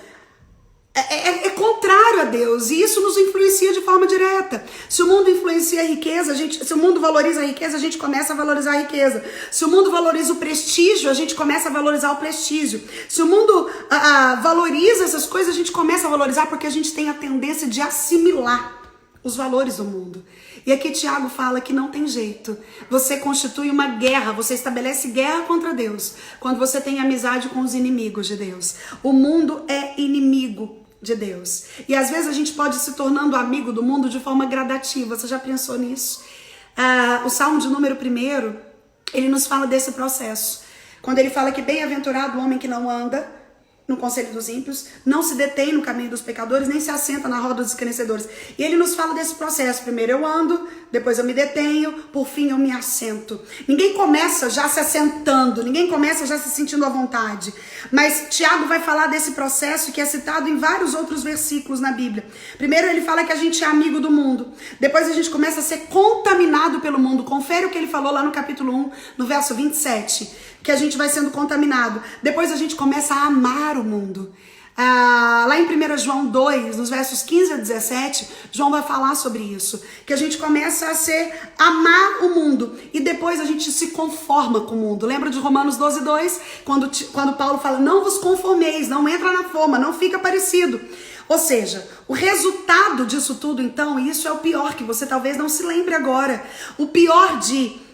é contrário a Deus, e isso nos influencia de forma direta. Se o mundo influencia a riqueza, se o mundo valoriza a riqueza, a gente começa a valorizar a riqueza. Se o mundo valoriza o prestígio, a gente começa a valorizar o prestígio. Se o mundo valoriza essas coisas, a gente começa a valorizar porque a gente tem a tendência de assimilar os valores do mundo. E aqui Tiago fala que não tem jeito. Você constitui uma guerra, você estabelece guerra contra Deus quando você tem amizade com os inimigos de Deus. O mundo é inimigo de Deus. E às vezes a gente pode se tornando amigo do mundo de forma gradativa. Você já pensou nisso? O Salmo de número 1, ele nos fala desse processo. Quando ele fala que bem-aventurado o homem que não anda no conselho dos ímpios, não se detém no caminho dos pecadores, nem se assenta na roda dos escarnecedores. E ele nos fala desse processo. Primeiro eu ando, depois eu me detenho, por fim eu me assento. Ninguém começa já se assentando, ninguém começa já se sentindo à vontade. Mas Tiago vai falar desse processo que é citado em vários outros versículos na Bíblia. Primeiro ele fala que a gente é amigo do mundo. Depois a gente começa a ser contaminado pelo mundo. Confere o que ele falou lá no capítulo 1, no verso 27. Que a gente vai sendo contaminado. Depois a gente começa a amar o mundo. Lá em 1 João 2, nos versos 15 a 17, João vai falar sobre isso. Que a gente começa a amar o mundo. E depois a gente se conforma com o mundo. Lembra de Romanos 12, 2? Quando Paulo fala, não vos conformeis, não entra na forma, não fica parecido. Ou seja, o resultado disso tudo, então, e isso é o pior, que você talvez não se lembre agora. O pior de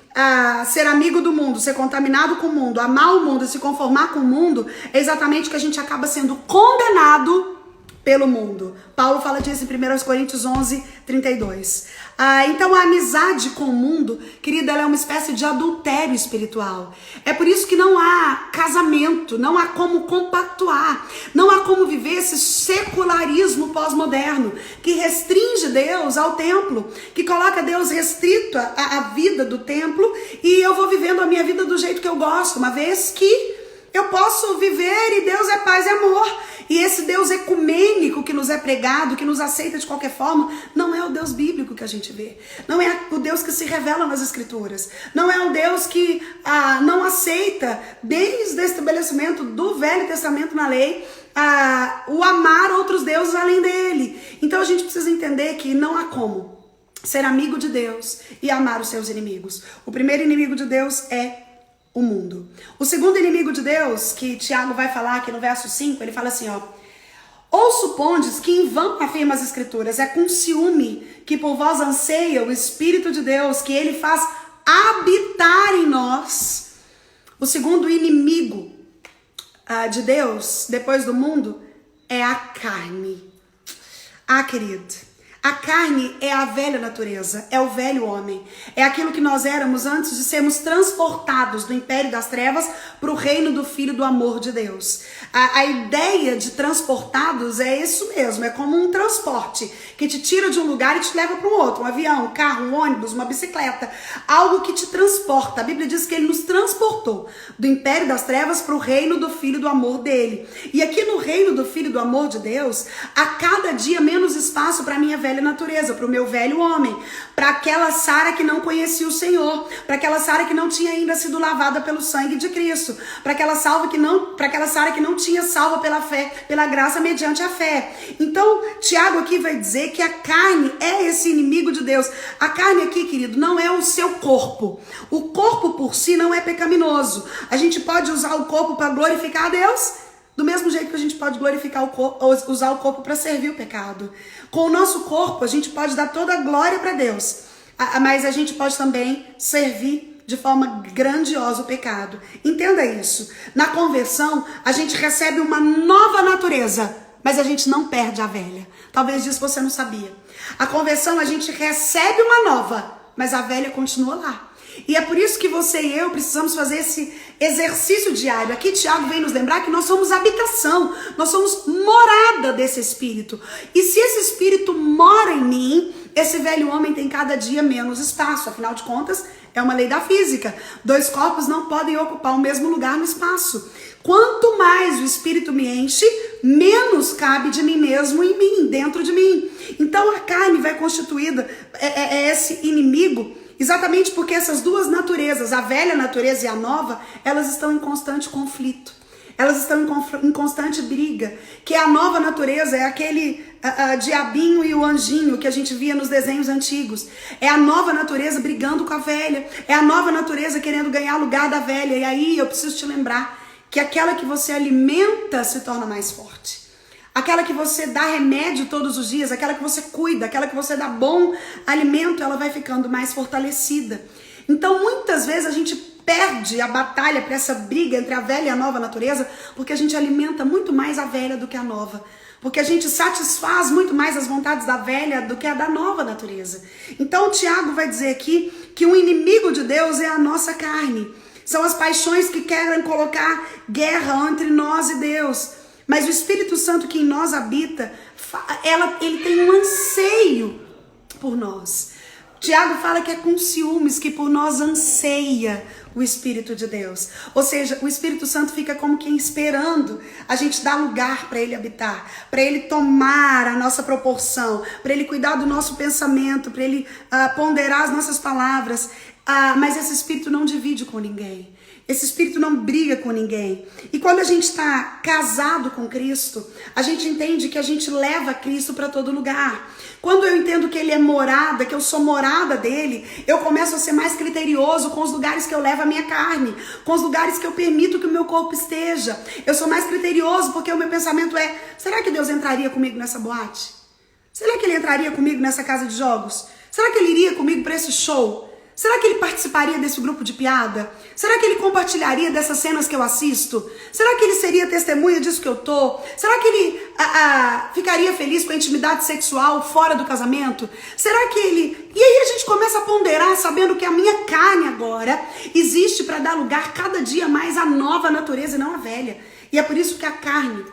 ser amigo do mundo, ser contaminado com o mundo, amar o mundo e se conformar com o mundo, é exatamente que a gente acaba sendo condenado pelo mundo. Paulo fala disso em 1 Coríntios 11, 32. Então a amizade com o mundo, querida, ela é uma espécie de adultério espiritual. É por isso que não há casamento, não há como compactuar, não há como viver esse secularismo pós-moderno que restringe Deus ao templo, que coloca Deus restrito à vida do templo, e eu vou vivendo a minha vida do jeito que eu gosto, uma vez que eu posso viver e Deus é paz e amor. E esse Deus ecumênico que nos é pregado, que nos aceita de qualquer forma, não é o Deus bíblico que a gente vê. Não é o Deus que se revela nas Escrituras. Não é o Deus que não aceita, desde o estabelecimento do Velho Testamento na lei, o amar outros deuses além dele. Então a gente precisa entender que não há como ser amigo de Deus e amar os seus inimigos. O primeiro inimigo de Deus é o mundo. O segundo inimigo de Deus, que Tiago vai falar aqui no verso 5, ele fala assim, ou supondes que em vão afirma as Escrituras, é com ciúme que por vós anseia o Espírito de Deus, que ele faz habitar em nós. O segundo inimigo de Deus, depois do mundo, é a carne. Querido, a carne é a velha natureza, é o velho homem. É aquilo que nós éramos antes de sermos transportados do império das trevas para o reino do Filho do amor de Deus. A ideia de transportados é isso mesmo, é como um transporte que te tira de um lugar e te leva para um outro. Um avião, um carro, um ônibus, uma bicicleta. Algo que te transporta. A Bíblia diz que ele nos transportou do império das trevas para o reino do Filho do amor dele. E aqui no reino do Filho do amor de Deus, a cada dia menos espaço para a minha velha natureza, para o meu velho homem, para aquela Sara que não conhecia o Senhor, para aquela Sara que não tinha ainda sido lavada pelo sangue de Cristo, para aquela Sara que não tinha salva pela fé, pela graça mediante a fé. Então, Tiago aqui vai dizer que a carne é esse inimigo de Deus. A carne aqui, querido, não é o seu corpo. O corpo por si não é pecaminoso. A gente pode usar o corpo para glorificar a Deus, do mesmo jeito que a gente pode glorificar o corpo, usar o corpo para servir o pecado. Com o nosso corpo, a gente pode dar toda a glória para Deus, mas a gente pode também servir de forma grandiosa o pecado. Entenda isso. Na conversão, a gente recebe uma nova natureza, mas a gente não perde a velha. Talvez disso você não sabia. A conversão, a gente recebe uma nova, mas a velha continua lá. E é por isso que você e eu precisamos fazer esse exercício diário. Aqui Tiago vem nos lembrar que nós somos habitação, nós somos morada desse Espírito. E se esse Espírito mora em mim, esse velho homem tem cada dia menos espaço. Afinal de contas, é uma lei da física. 2 corpos não podem ocupar o mesmo lugar no espaço. Quanto mais o Espírito me enche, menos cabe de mim mesmo em mim, dentro de mim. Então a carne vai constituída, esse inimigo, exatamente porque essas duas naturezas, a velha natureza e a nova, elas estão em constante conflito. Elas estão em constante briga. Que a nova natureza é aquele diabinho e o anjinho que a gente via nos desenhos antigos. É a nova natureza brigando com a velha. É a nova natureza querendo ganhar lugar da velha. E aí eu preciso te lembrar que aquela que você alimenta se torna mais forte. Aquela que você dá remédio todos os dias, aquela que você cuida, aquela que você dá bom alimento, ela vai ficando mais fortalecida. Então, muitas vezes a gente perde a batalha para essa briga entre a velha e a nova natureza, porque a gente alimenta muito mais a velha do que a nova. Porque a gente satisfaz muito mais as vontades da velha do que a da nova natureza. Então, o Tiago vai dizer aqui que o inimigo de Deus é a nossa carne. São as paixões que querem colocar guerra entre nós e Deus. Mas o Espírito Santo que em nós habita, ele tem um anseio por nós. Tiago fala que é com ciúmes que por nós anseia o Espírito de Deus. Ou seja, o Espírito Santo fica como quem esperando a gente dar lugar para ele habitar, para ele tomar a nossa proporção, para ele cuidar do nosso pensamento, para ele ponderar as nossas palavras. Mas esse Espírito não divide com ninguém. Esse Espírito não briga com ninguém. E quando a gente está casado com Cristo, a gente entende que a gente leva Cristo para todo lugar. Quando eu entendo que Ele é morada, que eu sou morada dEle, eu começo a ser mais criterioso com os lugares que eu levo a minha carne, com os lugares que eu permito que o meu corpo esteja. Eu sou mais criterioso porque o meu pensamento é: será que Deus entraria comigo nessa boate? Será que Ele entraria comigo nessa casa de jogos? Será que Ele iria comigo para esse show? Será que ele participaria desse grupo de piada? Será que ele compartilharia dessas cenas que eu assisto? Será que ele seria testemunha disso que eu tô? Será que ele ficaria feliz com a intimidade sexual fora do casamento? Será que ele... E aí a gente começa a ponderar, sabendo que a minha carne agora existe para dar lugar cada dia mais à nova natureza e não à velha. E é por isso que a carne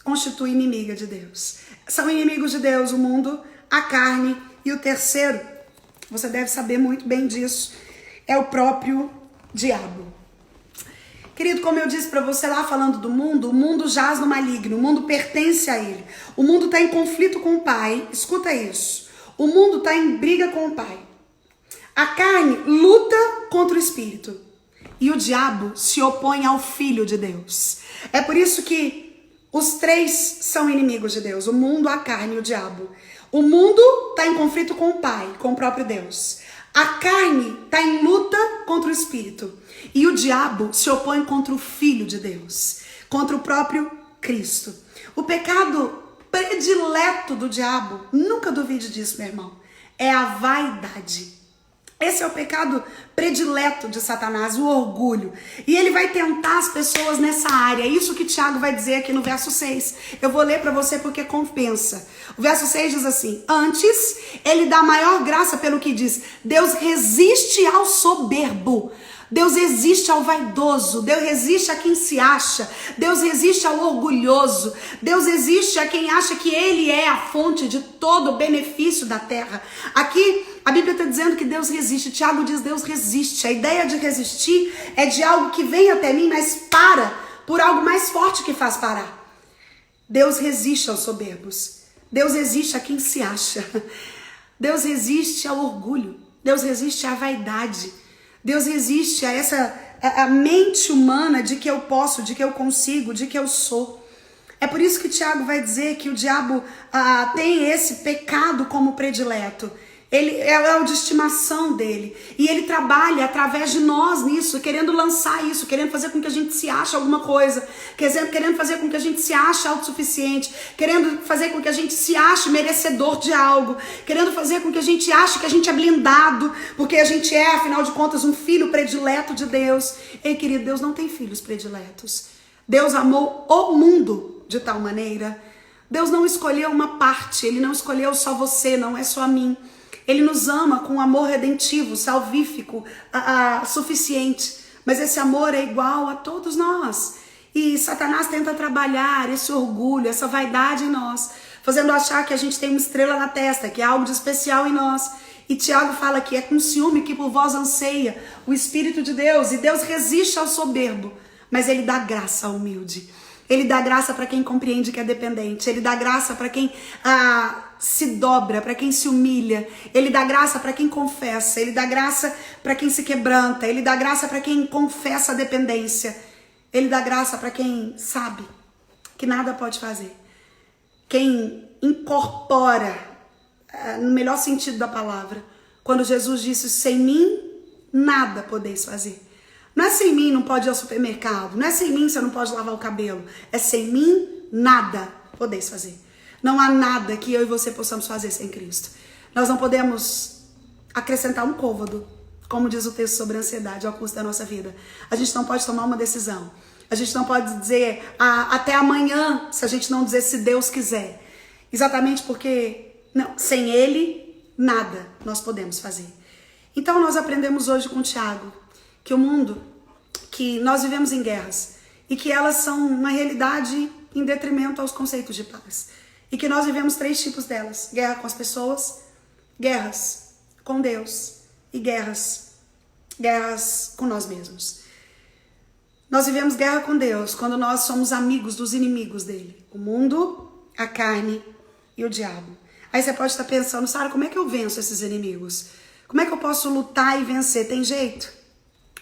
constitui inimiga de Deus. São inimigos de Deus o mundo, a carne e o terceiro, você deve saber muito bem disso, é o próprio diabo. Querido, como eu disse para você lá falando do mundo, o mundo jaz no maligno, o mundo pertence a ele. O mundo está em conflito com o Pai, escuta isso. O mundo está em briga com o Pai. A carne luta contra o Espírito. E o diabo se opõe ao Filho de Deus. É por isso que os três são inimigos de Deus, o mundo, a carne e o diabo. O mundo está em conflito com o Pai, com o próprio Deus. A carne está em luta contra o Espírito. E o diabo se opõe contra o Filho de Deus, contra o próprio Cristo. O pecado predileto do diabo, nunca duvide disso, meu irmão, é a vaidade. Esse é o pecado predileto de Satanás, o orgulho. E ele vai tentar as pessoas nessa área. É isso que Tiago vai dizer aqui no verso 6. Eu vou ler para você porque compensa. O verso 6 diz assim: antes, ele dá maior graça pelo que diz. Deus resiste ao soberbo. Deus resiste ao vaidoso, Deus resiste a quem se acha, Deus resiste ao orgulhoso, Deus resiste a quem acha que Ele é a fonte de todo o benefício da terra. Aqui a Bíblia está dizendo que Deus resiste, Tiago diz Deus resiste. A ideia de resistir é de algo que vem até mim, mas para por algo mais forte que faz parar. Deus resiste aos soberbos, Deus resiste a quem se acha, Deus resiste ao orgulho, Deus resiste à vaidade. Deus resiste a a mente humana de que eu posso, de que eu consigo, de que eu sou. É por isso que Tiago vai dizer que o diabo tem esse pecado como predileto. Ele é o de estimação dele. E ele trabalha através de nós nisso, querendo lançar isso, querendo fazer com que a gente se ache alguma coisa, querendo fazer com que a gente se ache autossuficiente, querendo fazer com que a gente se ache merecedor de algo, querendo fazer com que a gente ache que a gente é blindado, porque a gente é, afinal de contas, um filho predileto de Deus. Ei, querido, Deus não tem filhos prediletos. Deus amou o mundo de tal maneira. Deus não escolheu uma parte, Ele não escolheu só você, não é só a mim. Ele nos ama com um amor redentivo, salvífico, suficiente. Mas esse amor é igual a todos nós. E Satanás tenta trabalhar esse orgulho, essa vaidade em nós, fazendo achar que a gente tem uma estrela na testa, que é algo de especial em nós. E Tiago fala que é com ciúme que por vós anseia o Espírito de Deus. E Deus resiste ao soberbo, mas Ele dá graça ao humilde. Ele dá graça para quem compreende que é dependente. Ele dá graça para quem se dobra, para quem se humilha. Ele dá graça para quem confessa. Ele dá graça para quem se quebranta. Ele dá graça para quem confessa a dependência. Ele dá graça para quem sabe que nada pode fazer. Quem incorpora, no melhor sentido da palavra, quando Jesus disse: sem mim nada podeis fazer. Não é sem mim não pode ir ao supermercado, não é sem mim você não pode lavar o cabelo, é sem mim nada podeis fazer. Não há nada que eu e você possamos fazer sem Cristo. Nós não podemos acrescentar um côvado, como diz o texto sobre a ansiedade, ao custo da nossa vida. A gente não pode tomar uma decisão. A gente não pode dizer até amanhã, se a gente não dizer se Deus quiser. Exatamente porque sem Ele, nada nós podemos fazer. Então nós aprendemos hoje com Tiago que o mundo, que nós vivemos em guerras e que elas são uma realidade em detrimento aos conceitos de paz. E que nós vivemos 3 tipos delas: guerra com as pessoas, guerras com Deus e guerras com nós mesmos. Nós vivemos guerra com Deus quando nós somos amigos dos inimigos dele: o mundo, a carne e o diabo. Aí você pode estar pensando: Sara, como é que eu venço esses inimigos? Como é que eu posso lutar e vencer? Tem jeito?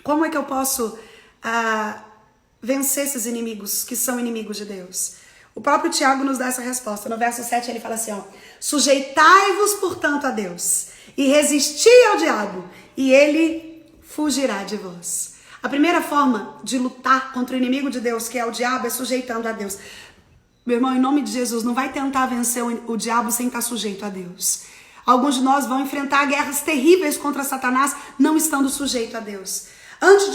Como é que eu posso vencer esses inimigos que são inimigos de Deus? O próprio Tiago nos dá essa resposta. No verso 7 ele fala assim: sujeitai-vos, portanto, a Deus e resisti ao diabo, e ele fugirá de vós. A primeira forma de lutar contra o inimigo de Deus, que é o diabo, é sujeitando a Deus. Meu irmão, em nome de Jesus, não vai tentar vencer o diabo sem estar sujeito a Deus. Alguns de nós vão enfrentar guerras terríveis contra Satanás, não estando sujeito a Deus. Antes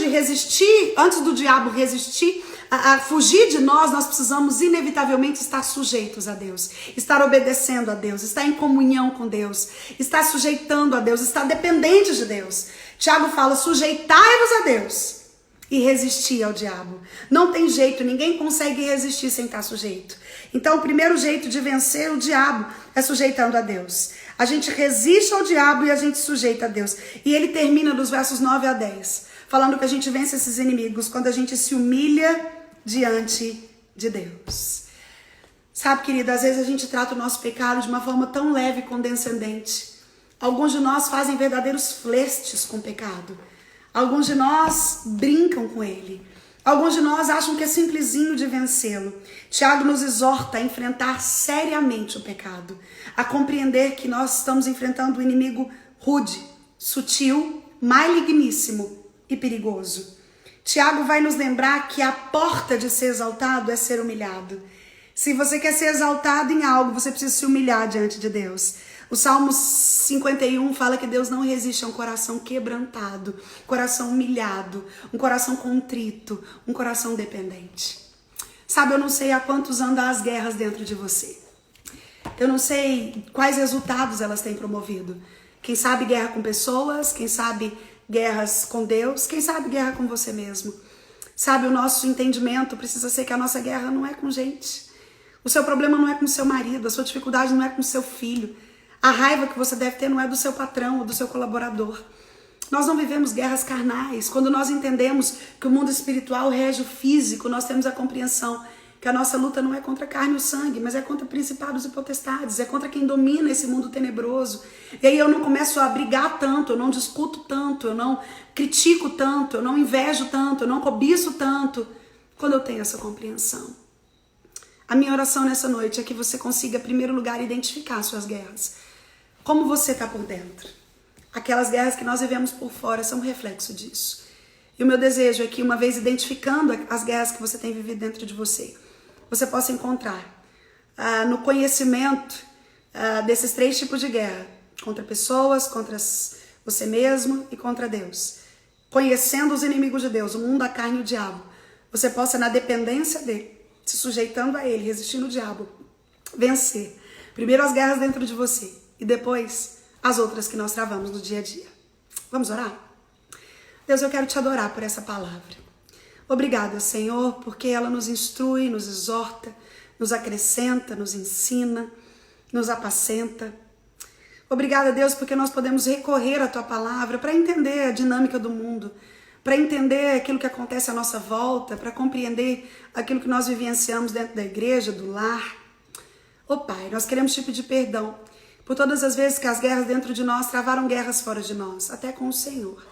do diabo resistir, a fugir de nós, nós precisamos inevitavelmente estar sujeitos a Deus, estar obedecendo a Deus, estar em comunhão com Deus, estar sujeitando a Deus, estar dependente de Deus. Tiago fala, sujeitai-vos a Deus e resistir ao diabo. Não tem jeito, ninguém consegue resistir sem estar sujeito. Então o primeiro jeito de vencer o diabo é sujeitando a Deus. A gente resiste ao diabo e a gente sujeita a Deus. E ele termina nos versos 9 a 10, falando que a gente vence esses inimigos quando a gente se humilha diante de Deus. Sabe, querida, às vezes a gente trata o nosso pecado de uma forma tão leve e condescendente. Alguns de nós fazem verdadeiros flertes com o pecado. Alguns de nós brincam com ele. Alguns de nós acham que é simplesinho de vencê-lo. Tiago nos exorta a enfrentar seriamente o pecado, a compreender que nós estamos enfrentando um inimigo rude, sutil, maligníssimo e perigoso. Tiago vai nos lembrar que a porta de ser exaltado é ser humilhado. Se você quer ser exaltado em algo, você precisa se humilhar diante de Deus. O Salmo 51 fala que Deus não resiste a um coração quebrantado, coração humilhado, um coração contrito, um coração dependente. Sabe, eu não sei há quantos andam as guerras dentro de você. Eu não sei quais resultados elas têm promovido. Quem sabe guerra com pessoas, quem sabe guerras com Deus, quem sabe guerra com você mesmo. Sabe, o nosso entendimento precisa ser que a nossa guerra não é com gente. O seu problema não é com seu marido, a sua dificuldade não é com seu filho. A raiva que você deve ter não é do seu patrão ou do seu colaborador. Nós não vivemos guerras carnais. Quando nós entendemos que o mundo espiritual rege o físico, nós temos a compreensão que a nossa luta não é contra a carne e o sangue, mas é contra principados e potestades, é contra quem domina esse mundo tenebroso. E aí eu não começo a brigar tanto, eu não discuto tanto, eu não critico tanto, eu não invejo tanto, eu não cobiço tanto, quando eu tenho essa compreensão. A minha oração nessa noite é que você consiga, em primeiro lugar, identificar suas guerras. Como você está por dentro. Aquelas guerras que nós vivemos por fora são um reflexo disso. E o meu desejo é que, uma vez identificando as guerras que você tem vivido dentro de você, você possa encontrar no conhecimento desses 3 tipos de guerra. Contra pessoas, contra você mesmo e contra Deus. Conhecendo os inimigos de Deus, o mundo, a carne e o diabo. Você possa, na dependência dele, se sujeitando a ele, resistindo o diabo, vencer. Primeiro as guerras dentro de você e depois as outras que nós travamos no dia a dia. Vamos orar? Deus, eu quero te adorar por essa palavra. Obrigada, Senhor, porque ela nos instrui, nos exorta, nos acrescenta, nos ensina, nos apacenta. Obrigada, Deus, porque nós podemos recorrer à tua palavra para entender a dinâmica do mundo, para entender aquilo que acontece à nossa volta, para compreender aquilo que nós vivenciamos dentro da igreja, do lar. Ô Pai, nós queremos te pedir perdão por todas as vezes que as guerras dentro de nós travaram guerras fora de nós, até com o Senhor.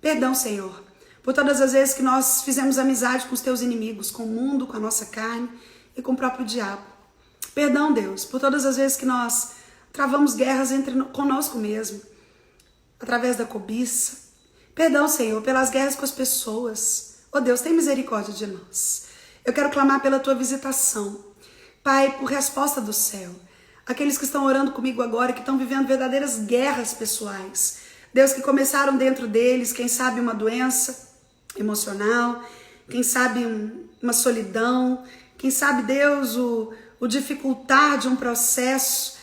Perdão, Senhor, por todas as vezes que nós fizemos amizade com os teus inimigos, com o mundo, com a nossa carne e com o próprio diabo. Perdão, Deus, por todas as vezes que nós travamos guerras conosco mesmo, através da cobiça. Perdão, Senhor, pelas guerras com as pessoas. Oh Deus, tem misericórdia de nós. Eu quero clamar pela tua visitação. Pai, por resposta do céu. Aqueles que estão orando comigo agora, que estão vivendo verdadeiras guerras pessoais. Deus, que começaram dentro deles, quem sabe uma doença emocional, quem sabe uma solidão, quem sabe, Deus, o dificultar de um processo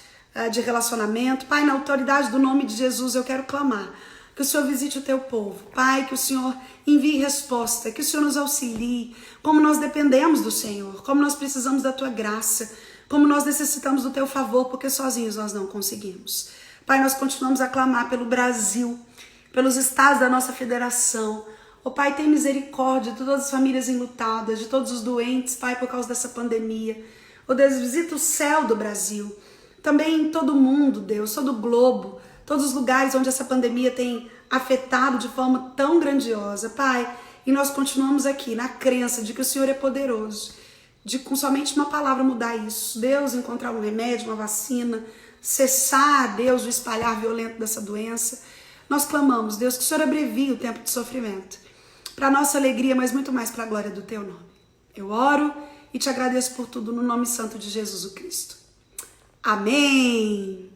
de relacionamento. Pai, na autoridade do nome de Jesus, eu quero clamar que o Senhor visite o teu povo. Pai, que o Senhor envie resposta, que o Senhor nos auxilie, como nós dependemos do Senhor, como nós precisamos da tua graça, como nós necessitamos do teu favor, porque sozinhos nós não conseguimos. Pai, nós continuamos a clamar pelo Brasil, pelos estados da nossa federação. Ó Pai, tem misericórdia de todas as famílias enlutadas, de todos os doentes, Pai, por causa dessa pandemia. Ó Deus, visita o céu do Brasil, também em todo o mundo, Deus, todo o globo, todos os lugares onde essa pandemia tem afetado de forma tão grandiosa, Pai. E nós continuamos aqui na crença de que o Senhor é poderoso, de com somente uma palavra mudar isso. Deus, encontrar um remédio, uma vacina, cessar, Deus, o espalhar violento dessa doença. Nós clamamos, Deus, que o Senhor abrevie o tempo de sofrimento, para nossa alegria, mas muito mais para a glória do teu nome. Eu oro e te agradeço por tudo no nome santo de Jesus o Cristo. Amém.